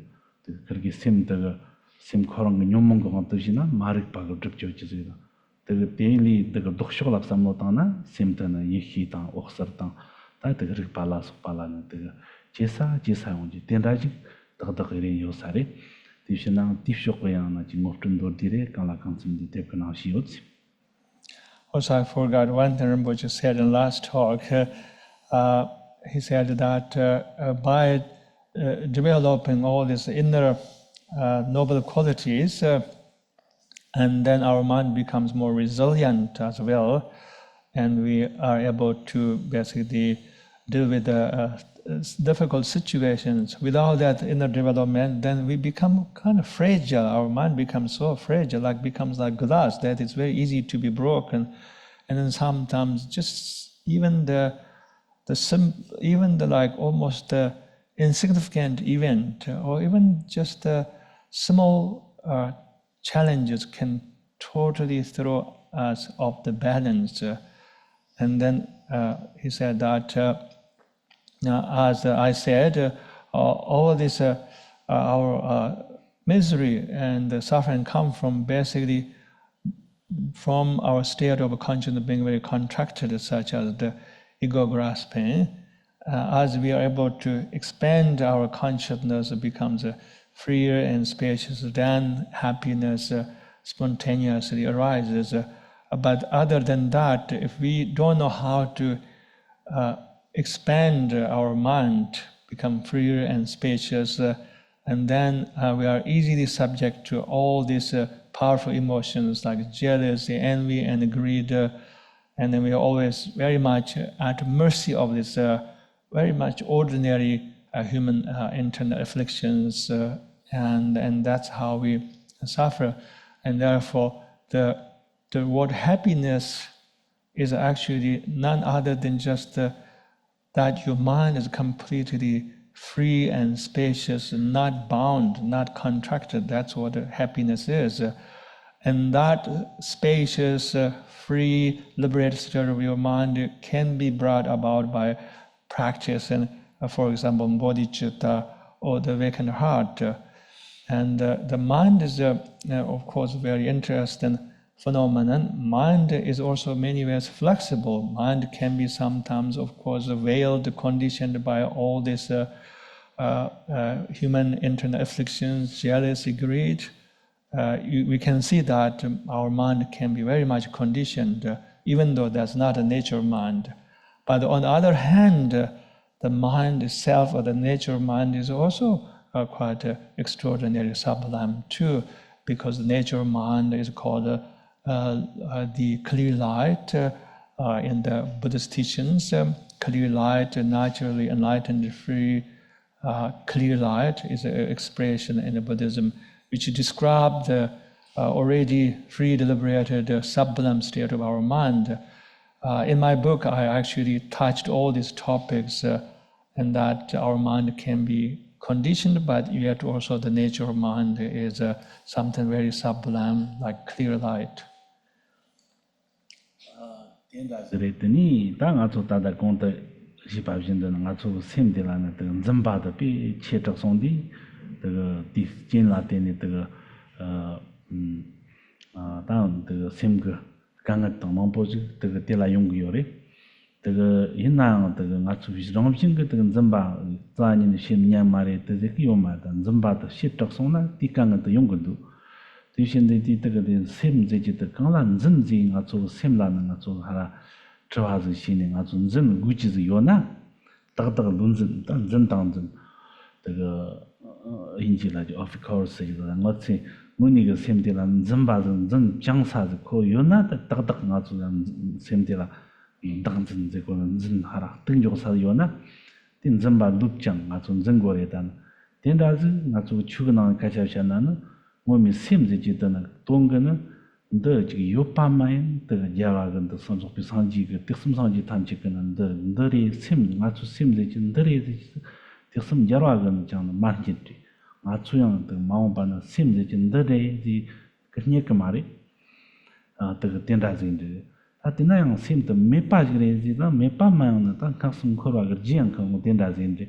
Speaker 2: de ke ge sim de ge sim korong ge nyom mong ge de ji na ma ri pa ge zhe ji ji zi de ge de li de ge dok shog la sam lo ta na sim de na yi hi ta o sar ta ta de ge pa la su pa la na de ge ji sa yong ji den da ji de de ge ren yo sa ri
Speaker 1: Also, I forgot one thing Rinpoche said in last talk. He said that by developing all these inner noble qualities, and then our mind becomes more resilient as well, and we are able to basically deal with the difficult situations. Without that inner development, then we become kind of fragile. Our mind becomes so fragile, like becomes like glass, that it's very easy to be broken. And then sometimes just even the like almost insignificant event, or even just small challenges can totally throw us off the balance. And then he said that as I said, all this our misery and suffering come from basically from our state of consciousness being very contracted, such as the ego grasping. As we are able to expand our consciousness, it becomes freer and spacious, then happiness spontaneously arises. But other than that, if we don't know how to expand our mind, become freer and spacious, and then we are easily subject to all these powerful emotions like jealousy, envy, and greed, and then we are always very much at mercy of this very much ordinary human internal afflictions, and that's how we suffer. And therefore, the word happiness is actually none other than just that your mind is completely free and spacious, not bound, not contracted. That's what happiness is. And that spacious, free, liberated state of your mind can be brought about by practice, and for example, bodhicitta or the awakened heart. And the mind is, of course, very interesting phenomenon. Mind is also in many ways flexible. Mind can be sometimes, of course, veiled, conditioned by all these human internal afflictions, jealousy, greed. We can see that our mind can be very much conditioned, even though that's not a nature mind. But on the other hand, the mind itself, or the nature mind, is also quite extraordinary, sublime too, because the nature mind is called the clear light in the Buddhist teachings. Clear light, naturally enlightened, free, clear light is an expression in the Buddhism which describe the already free, liberated, sublime state of our mind. In my book, I actually touched all these topics, and that our mind can be conditioned, but yet also the nature of mind is something very sublime, like clear light.
Speaker 2: Of course, Muniga Semdila, Zimbazan, Zan Jangsa, Ko Yona, the Tatak Natsu, Semdila, Danzan, Zekon, Zinhara, Tinjosa Yona, Tin Zamba Lupchang, Natsun Zengoretan, Tendazi, Natsu Chugan Kachashanan, Momi Semzijitana, Tongana, the Yopa mine, the Jaragan, the sons of Pisanji, the Tissamsanji Tanchikan, and the Duri Sim, Natsu Simzich, Duri, Tissam Jaragan, Jan Marjitri. Matsuyang the Mountbana Simzich in the day, the Knikamari, the Tendazin. At the nine seemed the Mepa Grazi, the Mepa man, the Kasum Koraga Jiankan, Tendazin,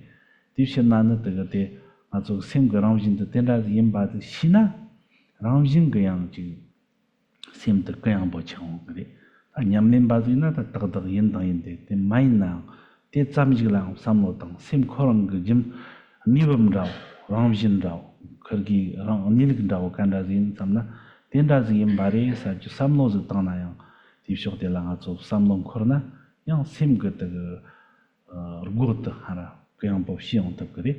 Speaker 2: Tishanana, the Gate, Matsu Sim Garamjin, the Tendazin by the Shina, Ramjin Guyang, seemed the Guyang Bochang, and Yamlin Bazina, the Tata Yenda, the mine now, the Samjilang, Samotan, Sim Korang Jim, Nibum Rao. Ramjin Rao, Kurgi, Nilik Rao, Kandazin, Samna, Tendazin Bari, such some knows the Tanayang, the short de Langatso, some long corner, young Sim good good Hara, Guyang Shion Tapkari.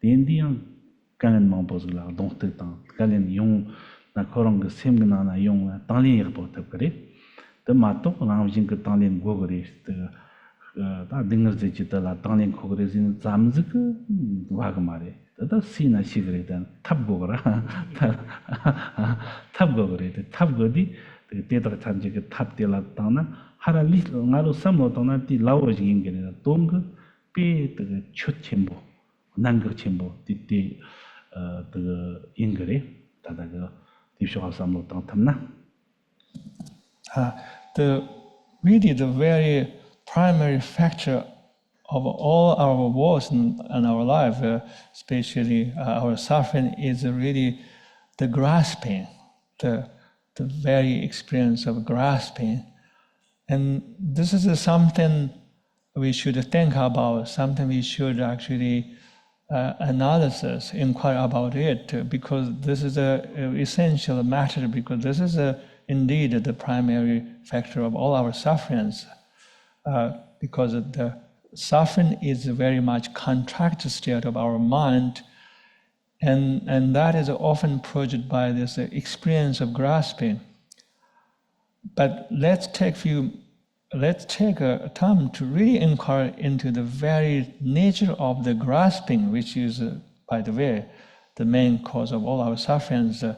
Speaker 2: The Indian Gangan Mampozula, don't take down, Galen Young, Nakorong, Simgana, Young, Tali Airport Tapkari. The Mato, Ramjin Katalin Gogori, the Dingers digital, Talian Kogres in Zamzik, Wagamari. The scene a cigarette and Tabgora, Tabgodi, the theatre Tanjik Tap de la Tana, had a little Naro Samotona, the Lawage Ingrid, Tonga, P. the Chuchimbo, Nanga Chimbo, the Ingrid, Tadaga, the show of Samotamna.
Speaker 1: Really, the very primary factor of all our woes in our life, especially our suffering, is really the grasping, the very experience of grasping. And this is something we should think about, something we should actually inquire about it, because this is an essential matter, because this is indeed the primary factor of all our sufferings, because the suffering is a very much contracted state of our mind, and that is often projected by this experience of grasping. But let's take a few let's take a time to really inquire into the very nature of the grasping, which is, by the way, the main cause of all our sufferings. If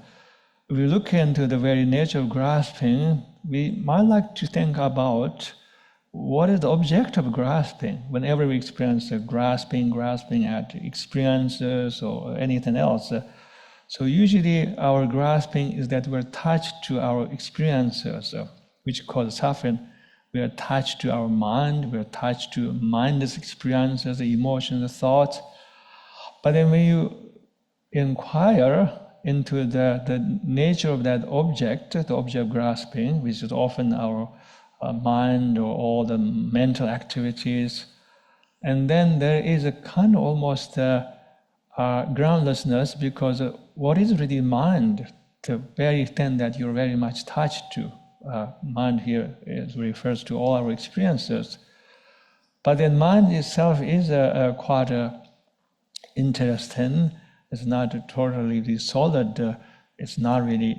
Speaker 1: we look into the very nature of grasping, we might like to think about what is the object of grasping. Whenever we experience grasping at experiences or anything else, so usually our grasping is that we're attached to our experiences, which cause suffering. We're attached to our mind, we're attached to mindless experiences, emotions, thoughts. But then when you inquire into the nature of that object, the object of grasping, which is often our mind or all the mental activities, and then there is a kind of almost groundlessness, because what is really mind, the very thing that you're very much attached to? Mind here refers to all our experiences. But then mind itself is quite interesting. It's not totally solid. It's not really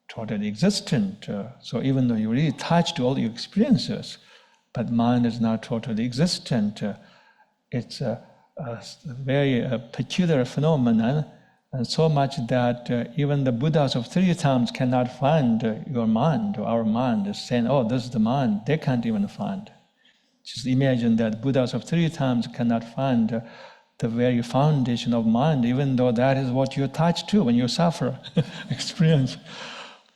Speaker 1: totally existent. So even though you're really attached to all your experiences, but mind is not totally existent. It's a very peculiar phenomenon, and so much that even the Buddhas of 3 times cannot find your mind, or our mind, is saying, oh, this is the mind. They can't even find. Just imagine that Buddhas of 3 times cannot find the very foundation of mind, even though that is what you attach to when you suffer experience.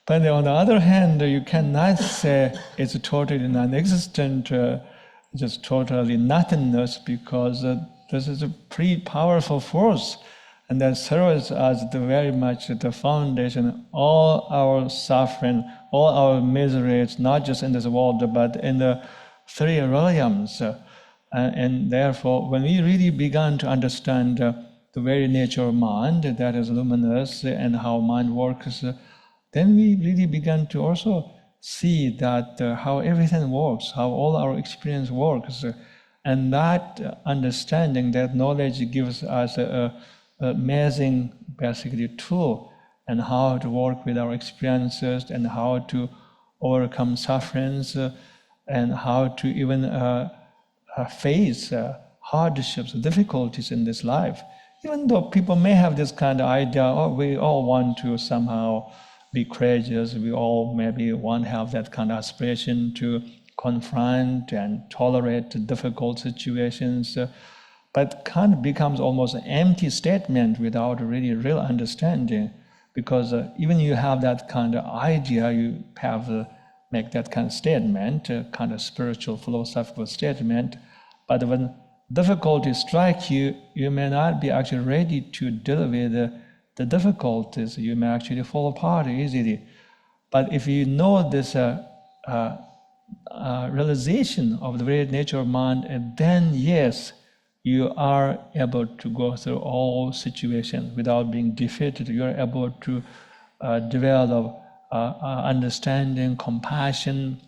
Speaker 1: But on the other hand, you cannot say it's totally non-existent, just totally nothingness, because this is a pretty powerful force, and that serves as the very much the foundation. All our suffering, all our miseries, not just in this world, but in the 3 realms. And therefore, when we really began to understand the very nature of mind, that is luminous, and how mind works, then we really began to also see that how everything works, how all our experience works. And that understanding, that knowledge gives us an amazing, basically, tool and how to work with our experiences and how to overcome sufferings and how to even face hardships, difficulties in this life. Even though people may have this kind of idea, oh, we all want to somehow be courageous, we all maybe want to have that kind of aspiration to confront and tolerate difficult situations, but kind of becomes almost an empty statement without really real understanding, because even you have that kind of idea, you have make that kind of statement, kind of spiritual, philosophical statement, but when difficulties strike you, you may not be actually ready to deal with the difficulties. You may actually fall apart easily. But if you know this realization of the very nature of mind, then yes, you are able to go through all situations without being defeated. You are able to develop understanding, compassion,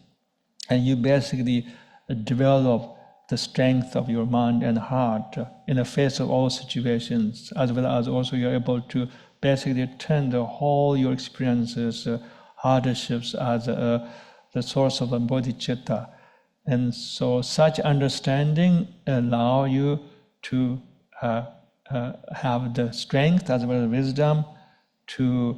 Speaker 1: and you basically develop the strength of your mind and heart in the face of all situations, as well as also you're able to basically turn the whole your experiences, hardships, as the source of a bodhicitta. And so such understanding allow you to have the strength as well as wisdom to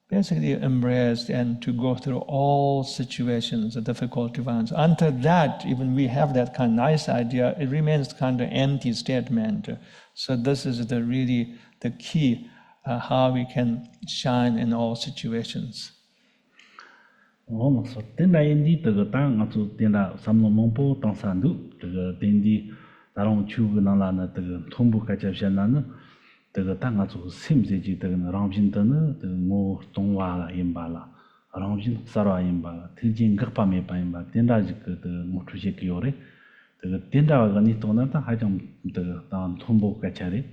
Speaker 1: basically embrace and to go through all situations, the difficult ones. Until that, even we have that kind of nice idea, it remains kind of empty statement. So this is really the key, how we can shine in all situations.
Speaker 2: 我们说，现在印地这个党啊，就现在三龙蒙波当三度，这个印地大龙秋个那啦呢，这个同步开始现在呢，这个党啊就甚至就这个让平的呢，这个我中华啦、印巴啦，让平萨拉印巴啦，推荐各方面办印巴，现在这个的我出现个有嘞，这个现在个你多呢，他还讲这个当同步开始嘞，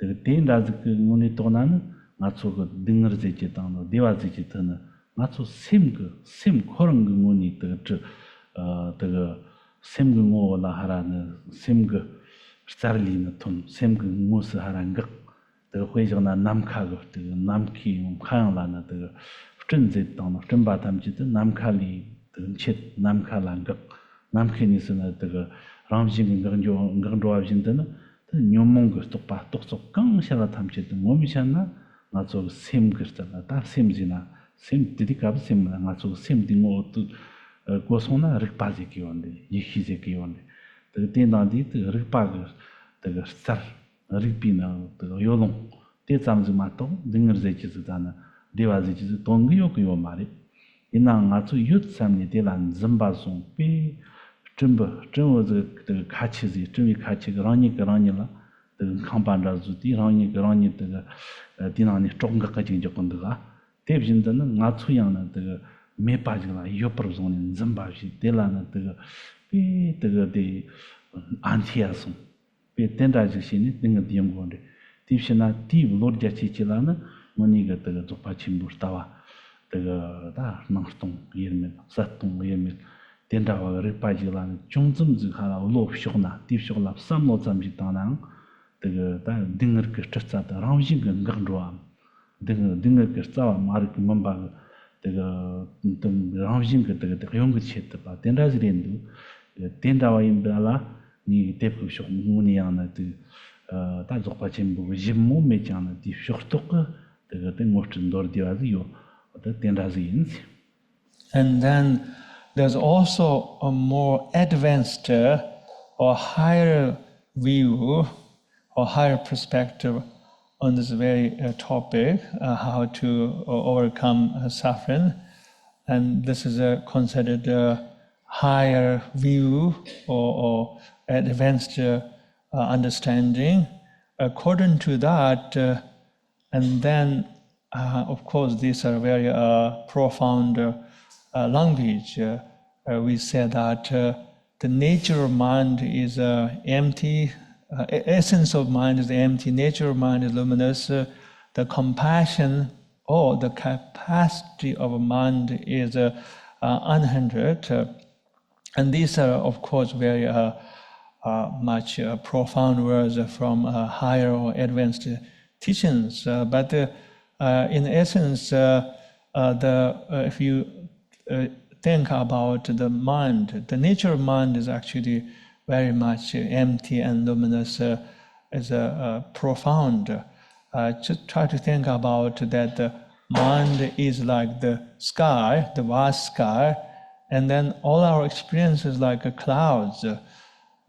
Speaker 2: 这个现在这个我你多呢，我做个丁儿这些当了，第二这些的呢。 나도 샘 그런 거 뭐니 그 샘그 뭐라 하라는 샘그 스타일리는 돈 샘그 무슨 하는 그 회장나 남카고 그 남키 칸라나 그 전제当真把他们觉得南卡里的切南卡兰个 남편이서는 그 람신 강조하신다는 뇽몽 그 똑똑 강샤가 탐치도 몸이잖아 나저 셈 그랬잖아 다 셈지나 셈 디디갑 셈나 나저 셈 디모 또 고소나 르파지 기원데 이히제 기원데 그 대나디 그 르파가 그 스타 르피나 그 요동 대잠지 마토 딩르제지잖아 대와지지 동기요 그요 말이 이나 나저 유트삼니 대란 점바송 비 그 가치지 좀 가치가 라니라 그 컴반다즈 디라니 그라니 그 디나니 조금 가까이 적건데가 대빈다는 나초양의 그 메파지가 요프로존인 점바시 데라는 그 안티아스 비 텐다지시니 등의 디엠고데 딥시나 디블로르자치치라는 뭐니가 그 조파침부스타와 다 망스통 예르면 사통 예르면 된다고 르파지라는 중점지하라 올옵쇼나 딥쇼나 삼노잠지 당랑 다 딩을 그 쳤다 라우징은 강조함 딩을 그 싸와 마르크 맘바 좀 라우징 그 용그 쳇다 봐 된다지렌도 된다와 임발라 니 대표쇼 무니야나 다 조파침부 짐모 메잖아 딥쇼톡 땡모튼 dordiazio 된다지인지
Speaker 1: And then there's also a more advanced or higher view or higher perspective on this very topic, how to overcome suffering. And this is considered a higher view or advanced understanding. According to that, and then, of course, these are very profound language. We say that the nature of mind is empty, essence of mind is empty, nature of mind is luminous, the compassion or the capacity of mind is unhindered. And these are, of course, very much profound words from higher or advanced teachings. But in essence, if you think about the mind, the nature of mind is actually very much empty and luminous, is profound. Just try to think about that the mind is like the sky, the vast sky, and then all our experiences like clouds.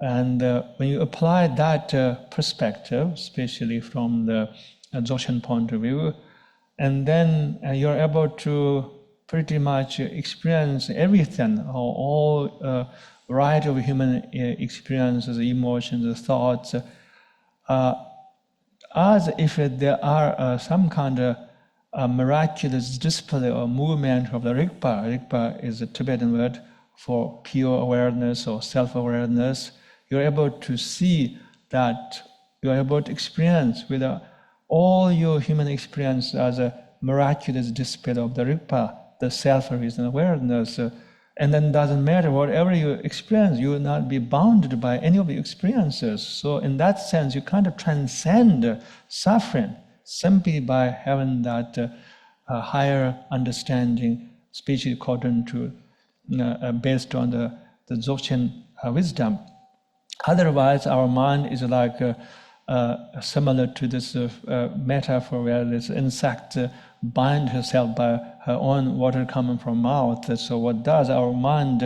Speaker 1: And when you apply that perspective, especially from the Dzogchen point of view, and then you're able to pretty much experience everything, all variety of human experiences, emotions, thoughts, as if there are some kind of miraculous display or movement of the Rigpa. Rigpa is a Tibetan word for pure awareness or self-awareness. You're able to see that, you're able to experience with all your human experience as a miraculous display of the Rigpa, the self-reason awareness. And then doesn't matter, whatever you experience, you will not be bounded by any of your experiences. So in that sense, you kind of transcend suffering simply by having that higher understanding, especially according to, based on the Dzogchen wisdom. Otherwise, our mind is like similar to this metaphor where this insect bind herself by her own water coming from mouth. So what does our mind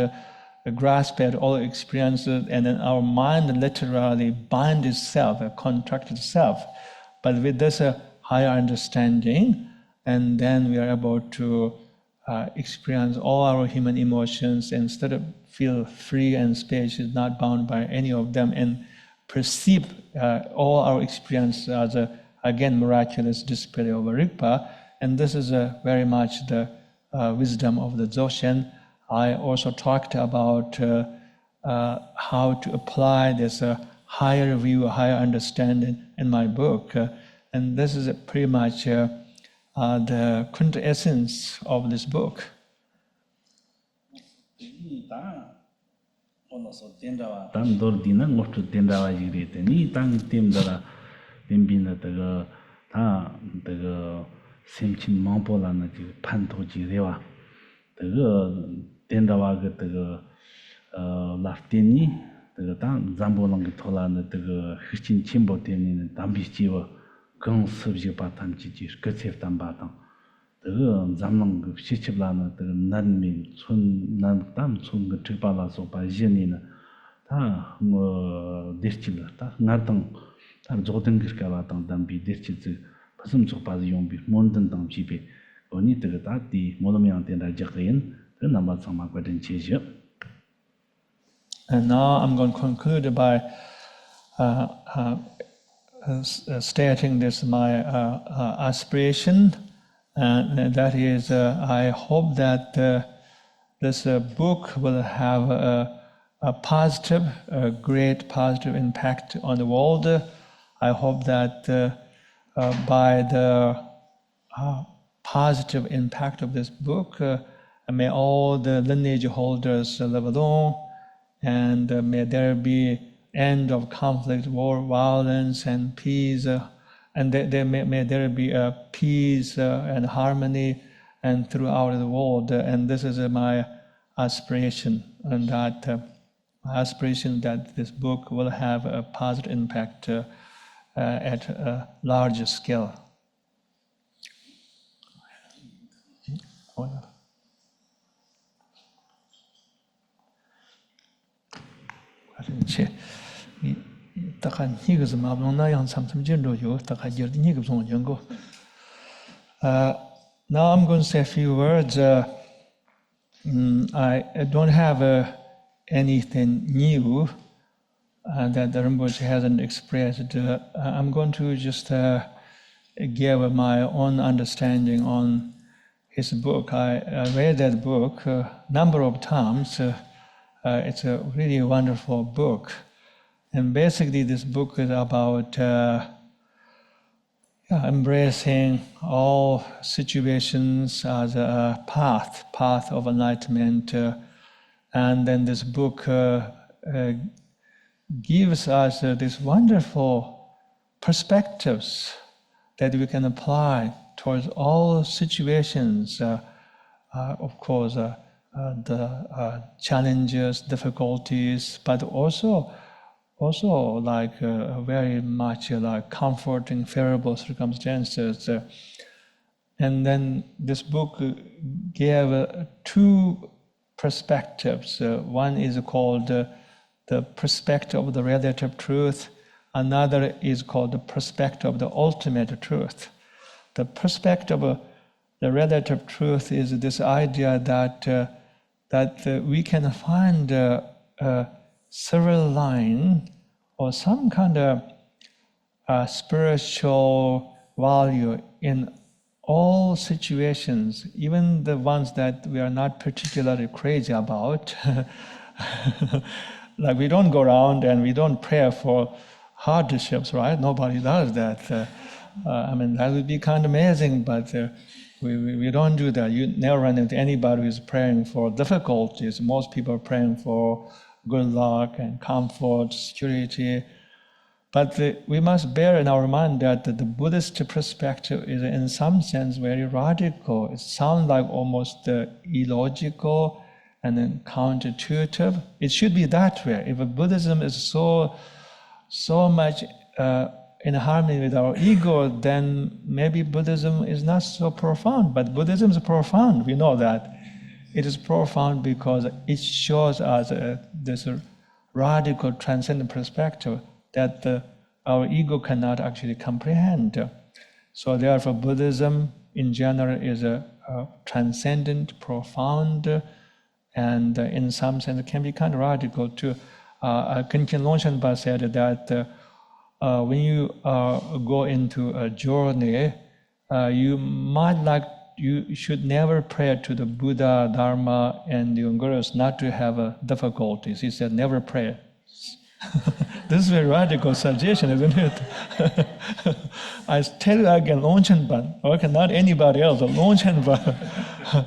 Speaker 1: grasp at all experiences, and then our mind literally bind itself, contract itself. But with this higher understanding, and then we are able to experience all our human emotions instead of feel free and spacious, not bound by any of them, and perceive all our experience as again miraculous display of a Rigpa. And this is very much the wisdom of the Dzogchen. I also talked about how to apply this higher view, higher understanding in my book. And this is pretty much the quintessence of this book.
Speaker 2: 단돌디나 모두 된다와 이랬더니 땅 땜더라 땜비나 다 심친 망보라는 그 판도지래와 된다와 라프테니 당 잠보랑 토라는 흐친 침보 때문에 담비지와 그런 습지 바탕지지 그체단 바탕 잠랑 시집라는 난민 촌난담 촌그 트발라서 바지니는 다뭐 데스til라 다 나당 다 조든 그렇게라당 담비 데스til즈 무슨 조바지 용비 몬든 담지비 언니 다디 모노미한테 자크인 그 남바 상마거든 제죠.
Speaker 1: And now I'm going to conclude by stating this my aspiration, and that is I hope that this book will have a positive, a great positive impact on the world. I hope that by the positive impact of this book, may all the lineage holders live alone, and may there be end of conflict, war, violence, and peace, and may there be peace and harmony and throughout the world. And this is my aspiration, and that aspiration that this book will have a positive impact at a larger scale. Now I'm going to say a few words. I don't have anything new that the Rinpoche hasn't expressed. I'm going to just give my own understanding on his book. I read that book a number of times. It's a really wonderful book. And basically this book is about embracing all situations as a path of enlightenment. And then this book gives us these wonderful perspectives that we can apply towards all situations. Of course, the challenges, difficulties, but also like very much like comforting, favorable circumstances. And then this book gave two perspectives. One is called the perspective of the relative truth. Another is called the perspective of the ultimate truth. The perspective of the relative truth is this idea that we can find a silver line or some kind of spiritual value in all situations, even the ones that we are not particularly crazy about. Like we don't go around and we don't pray for hardships, right? Nobody does that. I mean, that would be kind of amazing, but we don't do that. You never run into anybody who's praying for difficulties. Most people are praying for good luck and comfort, security. But we must bear in our mind that the Buddhist perspective is in some sense very radical. It sounds like almost illogical and then counterintuitive. It should be that way. If Buddhism is so much in harmony with our ego, then maybe Buddhism is not so profound. But Buddhism is profound, we know that. It is profound because it shows us this radical transcendent perspective that our ego cannot actually comprehend. So therefore Buddhism in general is a transcendent, profound, and in some sense it can be kind of radical too. Khenchen Longshenpa said that when you go into a journey, you should never pray to the Buddha, Dharma, and the Gurus not to have difficulties. He said, never pray. This is a very radical suggestion, isn't it? I tell you again, Longshenpa, okay, not anybody else, but Longshenpa.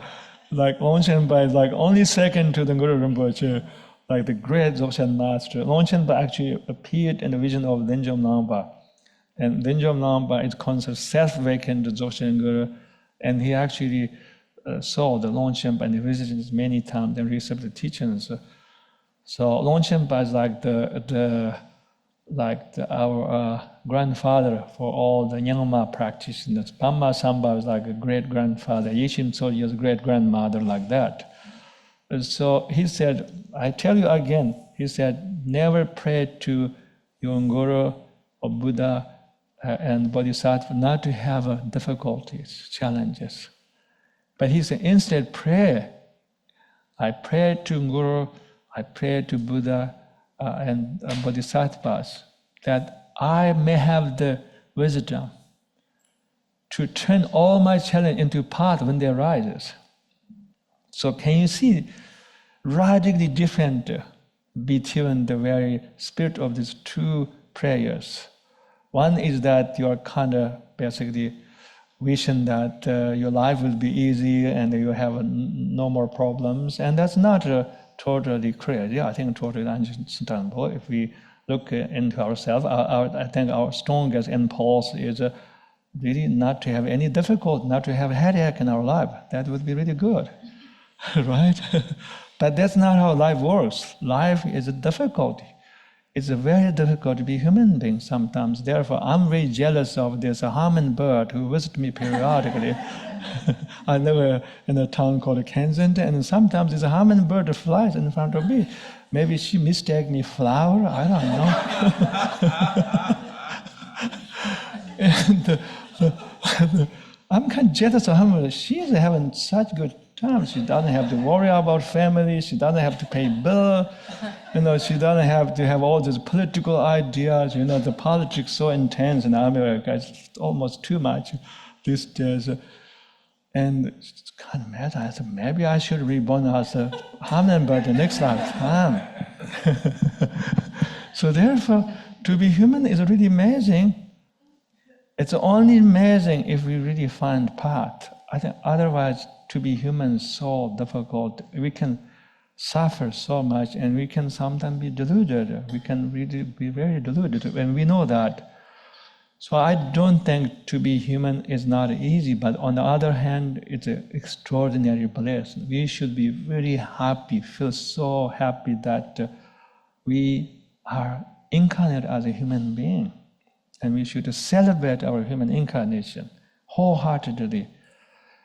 Speaker 1: Like Longshenpa is like only second to the Guru Rinpoche, like the great Dzogchen master. Longshenpa actually appeared in the vision of Denjom Langpa. And Denjom Langpa is considered self-vacant Dzogchen Guru. And he actually saw the Longshenpa and he visited many times and received the teachings. So Longchenpa is like our grandfather for all the Nyingma practitioners. Pama Samba is like a great grandfather. Yishin Tsoji is a great grandmother, like that. And so he said, I tell you again, he said, never pray to your Guru or Buddha and Bodhisattva not to have difficulties, challenges. But he said, instead pray. I pray to Guru, I pray to Buddha and Bodhisattvas that I may have the wisdom to turn all my challenge into path when they arise. So can you see radically different between the very spirit of these two prayers? One is that you are kind of basically wishing that your life will be easy and you have no more problems, and that's not totally crazy. I think totally understandable. If we look into ourselves, I think our strongest impulse is really not to have any difficulty, not to have a headache in our life. That would be really good, right? But that's not how life works. Life is a difficulty. It's very difficult to be human being sometimes. Therefore, I'm very jealous of this hummingbird who visits me periodically. I live in a town called Kensington, and sometimes this hummingbird flies in front of me. Maybe she mistakes me flower, I don't know. And I'm kind of jealous of hummingbird. She's having such good time. She doesn't have to worry about family. She doesn't have to pay bill. She doesn't have to have all these political ideas. The politics so intense in America. It's almost too much these days. And it's kind of mad. I said, maybe I should reborn as a hummingbird the next lifetime. So therefore, to be human is really amazing. It's only amazing if we really find path. I think otherwise, to be human is so difficult. We can suffer so much, and we can sometimes be deluded. We can really be very deluded, and we know that. So I don't think to be human is not easy, but on the other hand, it's an extraordinary bliss. We should be very happy, feel so happy that we are incarnate as a human being. And we should celebrate our human incarnation wholeheartedly.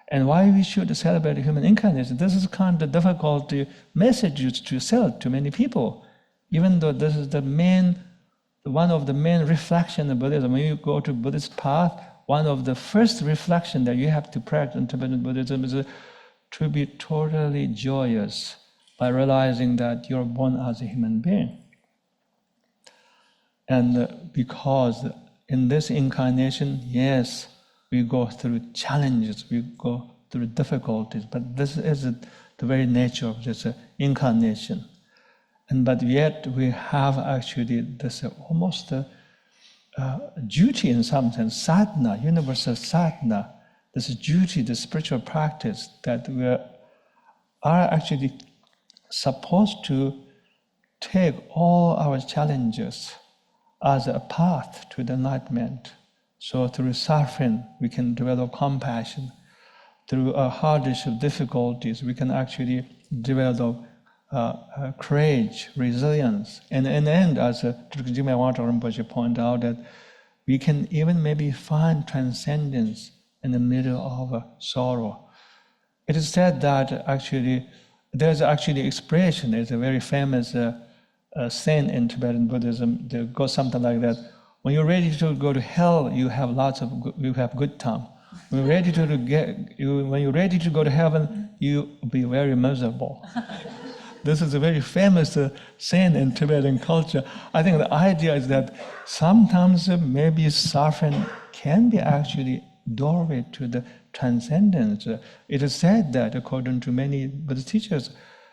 Speaker 1: And why we should celebrate human incarnation? This is kind of difficult message to sell to many people, even though this is one of the main reflections of Buddhism. When you go to Buddhist path, one of the first reflection that you have to practice in Tibetan Buddhism is to be totally joyous by realizing that you're born as a human being. And because in this incarnation, yes, we go through challenges, we go through difficulties, but this is the very nature of this incarnation. But yet we have actually this almost duty in some sense, sadhana, universal sadhana, this duty, the spiritual practice that we are actually supposed to take all our challenges as a path to the enlightenment. So through suffering, we can develop compassion. Through hardship, difficulties, we can actually develop courage, resilience. And in the end, as Chakung Jigme Wangdrak Rinpoche pointed out, that we can even maybe find transcendence in the middle of sorrow. It is said that there's actually expression. There's a very famous saying in Tibetan Buddhism that goes something like that: when you're ready to go to hell, you have good time. When you're ready to go to heaven, you be very miserable. This is a very famous saying in Tibetan culture. I think the idea is that sometimes maybe suffering can be actually doorway to the transcendence. It is said that according to many Buddhist teachers,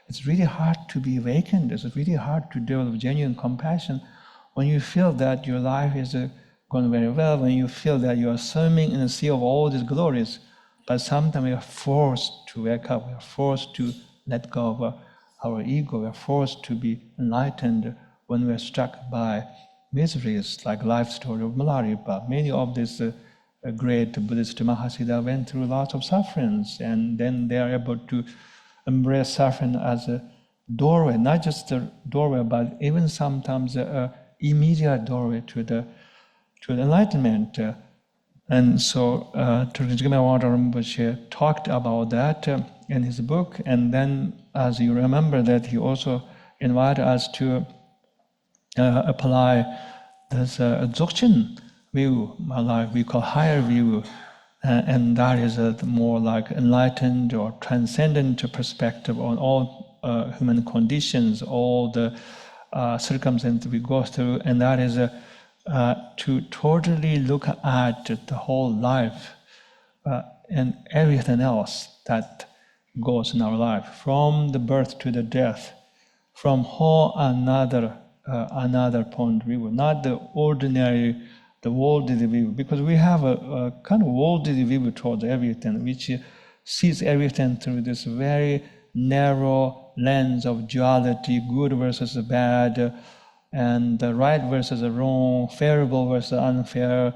Speaker 1: it's really hard to be awakened. It's really hard to develop genuine compassion when you feel that your life is going very well, when you feel that you are swimming in a sea of all these glories. But sometimes we are forced to wake up. We are forced to let go of our ego. We are forced to be enlightened when we are struck by miseries, like life story of Milarepa. Many of these great Buddhist Mahasiddha went through lots of sufferings, and then they are able to embrace suffering as doorway, not just the doorway, but even sometimes immediate doorway to the enlightenment. And so Chakung Jigme Wangdrak Rinpoche talked about that in his book. And then, as you remember, that he also invited us to apply this Dzogchen view, like we call higher view, and that is a more like enlightened or transcendent perspective on all human conditions, all the circumstances we go through, and that is to totally look at the whole life and everything else that goes in our life, from the birth to the death, from whole another point of view, not the ordinary, the worldly view, because we have a kind of worldly view towards everything, which sees everything through this very narrow lens of duality, good versus bad, and the right versus the wrong, favorable versus unfair.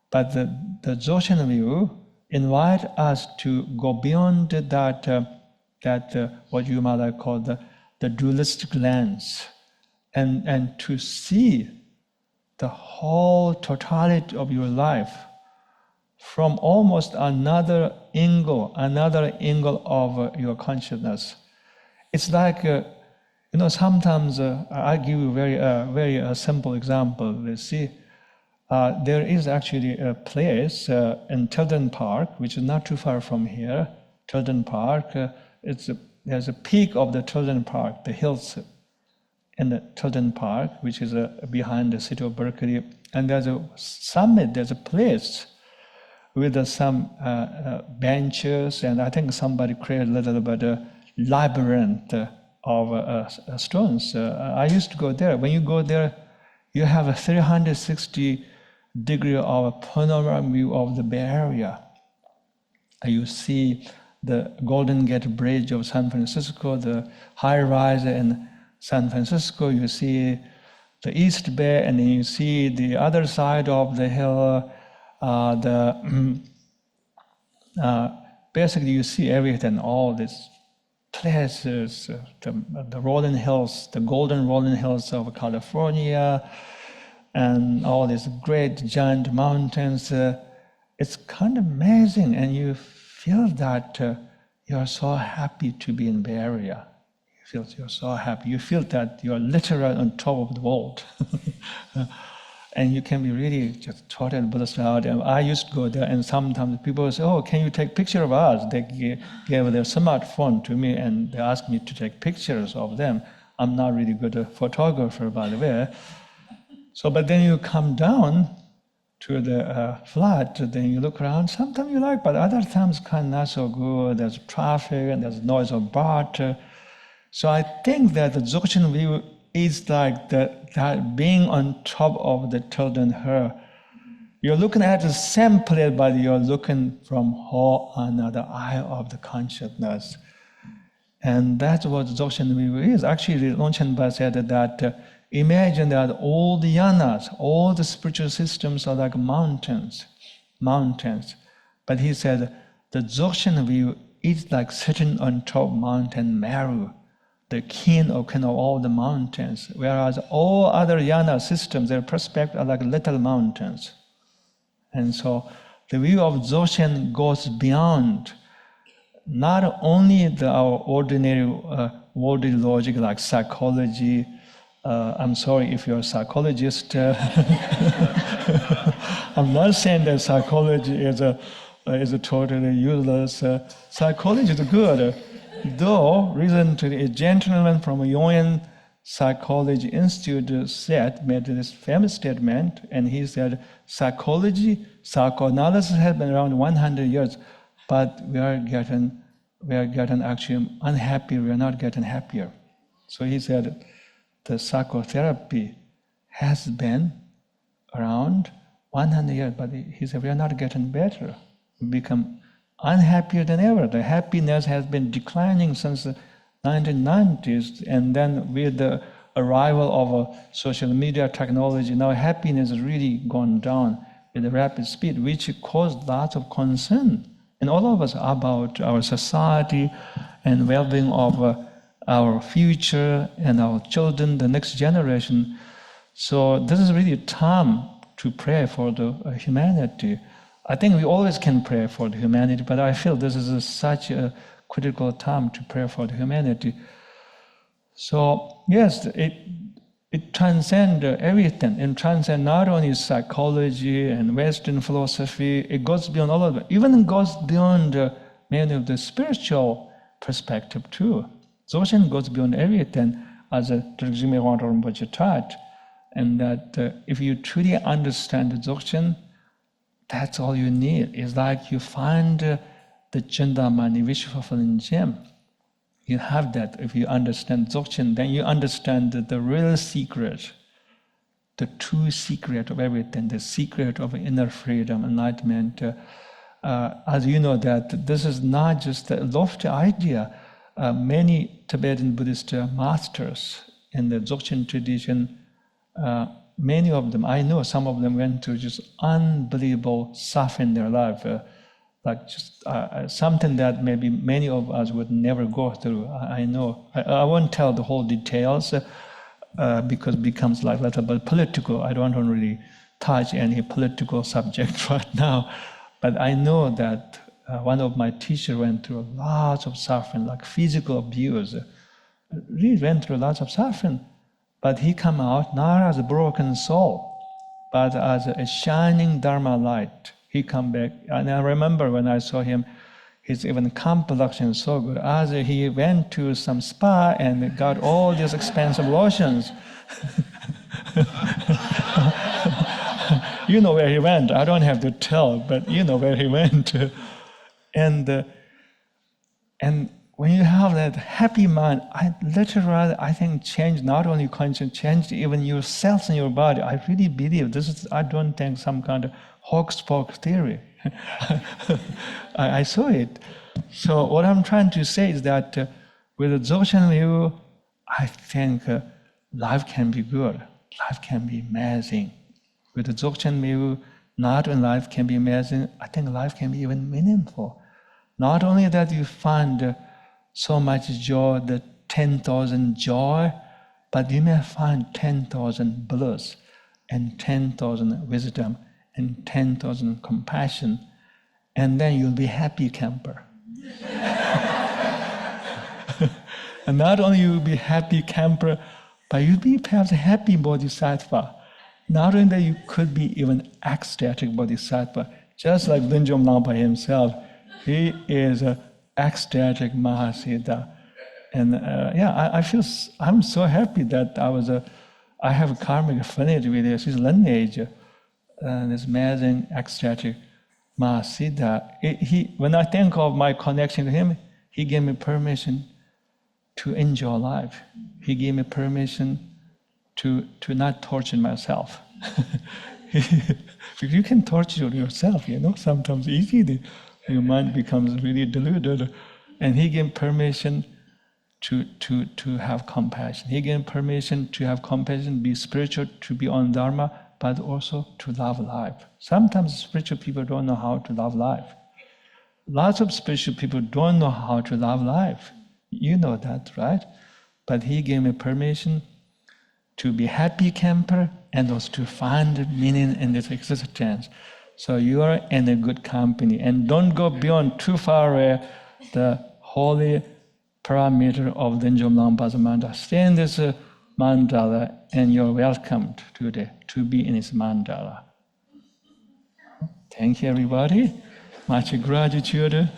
Speaker 1: But the Dzogchen view invite us to go beyond that, what you might call the dualistic lens, and to see the whole totality of your life from almost another angle of your consciousness. It's like, sometimes I give you very simple example. You see, there is actually a place in Tilden Park, which is not too far from here. Tilden Park, there's a peak of the Tilden Park, the hills in the Tilden Park, which is behind the city of Berkeley. And there's a summit, there's a place with some benches, and I think somebody created a little bit of labyrinth of stones. I used to go there. When you go there, you have a 360-degree of panorama view of the Bay Area. You see the Golden Gate Bridge of San Francisco, the high rise in San Francisco. You see the East Bay, and then you see the other side of the hill. Basically, you see everything, all these places, the rolling hills, the golden rolling hills of California, and all these great giant mountains. It's kind of amazing, and you feel that you're so happy to be in Bay Area. You're so happy. You feel that you're literally on top of the world. And you can be really just totally blissed out. And I used to go there, and sometimes people say, "Oh, can you take picture of us?" They gave their smartphone to me, and they asked me to take pictures of them. I'm not really good a photographer, by the way. So, but then you come down to the flat, then you look around. Sometimes you like, but other times kind of not so good. There's traffic, and there's noise of BART. So I think that the Dzogchen view is like that being on top of the Tilden Hill. You're looking at the same place, but you're looking from whole another eye of the consciousness. And that's what Dzogchen view is. Actually, Longchen said that imagine that all the yanas, all the spiritual systems are like mountains. But he said the Dzogchen view is like sitting on top of Mountain Meru, the king of all the mountains, whereas all other yana systems, their perspective are like little mountains. And so the view of Dzogchen goes beyond not only our ordinary worldly logic like psychology. I'm sorry if you're a psychologist. I'm not saying that psychology is a totally useless. Psychology is good. Though recently a gentleman from Jungian Psychology Institute made this famous statement, and he said, psychoanalysis has been around 100 years, but we are getting actually unhappy. We are not getting happier. So he said, the psychotherapy has been around 100 years, but he said we are not getting better. We become unhappier than ever. The happiness has been declining since the 1990s, and then with the arrival of social media technology, now happiness has really gone down with a rapid speed, which caused lots of concern in all of us about our society and well-being of our future and our children, the next generation. So this is really time to pray for the humanity. I think we always can pray for the humanity, but I feel this is such a critical time to pray for the humanity. So yes, it transcends everything. It transcends not only psychology and Western philosophy, it goes beyond all of it. Even goes beyond many of the spiritual perspective too. Dzogchen goes beyond everything, as Chakung Jigme Wangdrak Rinpoche taught. And that if you truly understand the Dzogchen, that's all you need. It's like you find the Chendamani, wish-fulfilling gem. You have that. If you understand Dzogchen, then you understand the real secret, the true secret of everything, the secret of inner freedom, enlightenment. As you know, that this is not just a lofty idea. Many Tibetan Buddhist masters in the Dzogchen tradition, many of them, I know some of them went through just unbelievable suffering in their life, like just something that maybe many of us would never go through. I know. I won't tell the whole details because it becomes like a little bit political. I don't want to really touch any political subject right now. But I know that one of my teachers went through lots of suffering, like physical abuse. Really went through lots of suffering. But he come out not as a broken soul, but as a shining Dharma light. He come back, and I remember when I saw him, his even complexion is so good. As he went to some spa and got all these expensive lotions. You know where he went. I don't have to tell, but you know where he went. And when you have that happy mind, I think changed not only conscience, changed even your cells in your body. I really believe this is, I don't think some kind of hocus pocus theory. I saw it. So what I'm trying to say is that with the Dzogchen view, I think life can be good. Life can be amazing. With the Dzogchen view, not only life can be amazing, I think life can be even meaningful. Not only that you find so much joy, the 10,000 joy, but you may find 10,000 bliss and 10,000 wisdom and 10,000 compassion, and then you'll be happy camper. And not only you'll be happy camper, but you'll be perhaps a happy bodhisattva. Not only that you could be even ecstatic bodhisattva, just like Dharmata Lampa himself, he is an ecstatic Mahasiddha. And I feel, I'm so happy that I have a karmic affinity with his lineage. This amazing ecstatic Mahasiddha. When I think of my connection to him, he gave me permission to enjoy life. He gave me permission to not torture myself. You can torture yourself, sometimes easily. Your mind becomes really deluded. And he gave permission to have compassion. He gave permission to have compassion, be spiritual, to be on Dharma, but also to love life. Sometimes spiritual people don't know how to love life. Lots of spiritual people don't know how to love life. You know that, right? But he gave me permission to be happy camper and also to find meaning in this existence. So you are in a good company, and don't go beyond too far away the holy parameter of Dharmata Lampa's mandala. Stay in this mandala, and you're welcomed today to be in this mandala. Thank you, everybody. Much gratitude.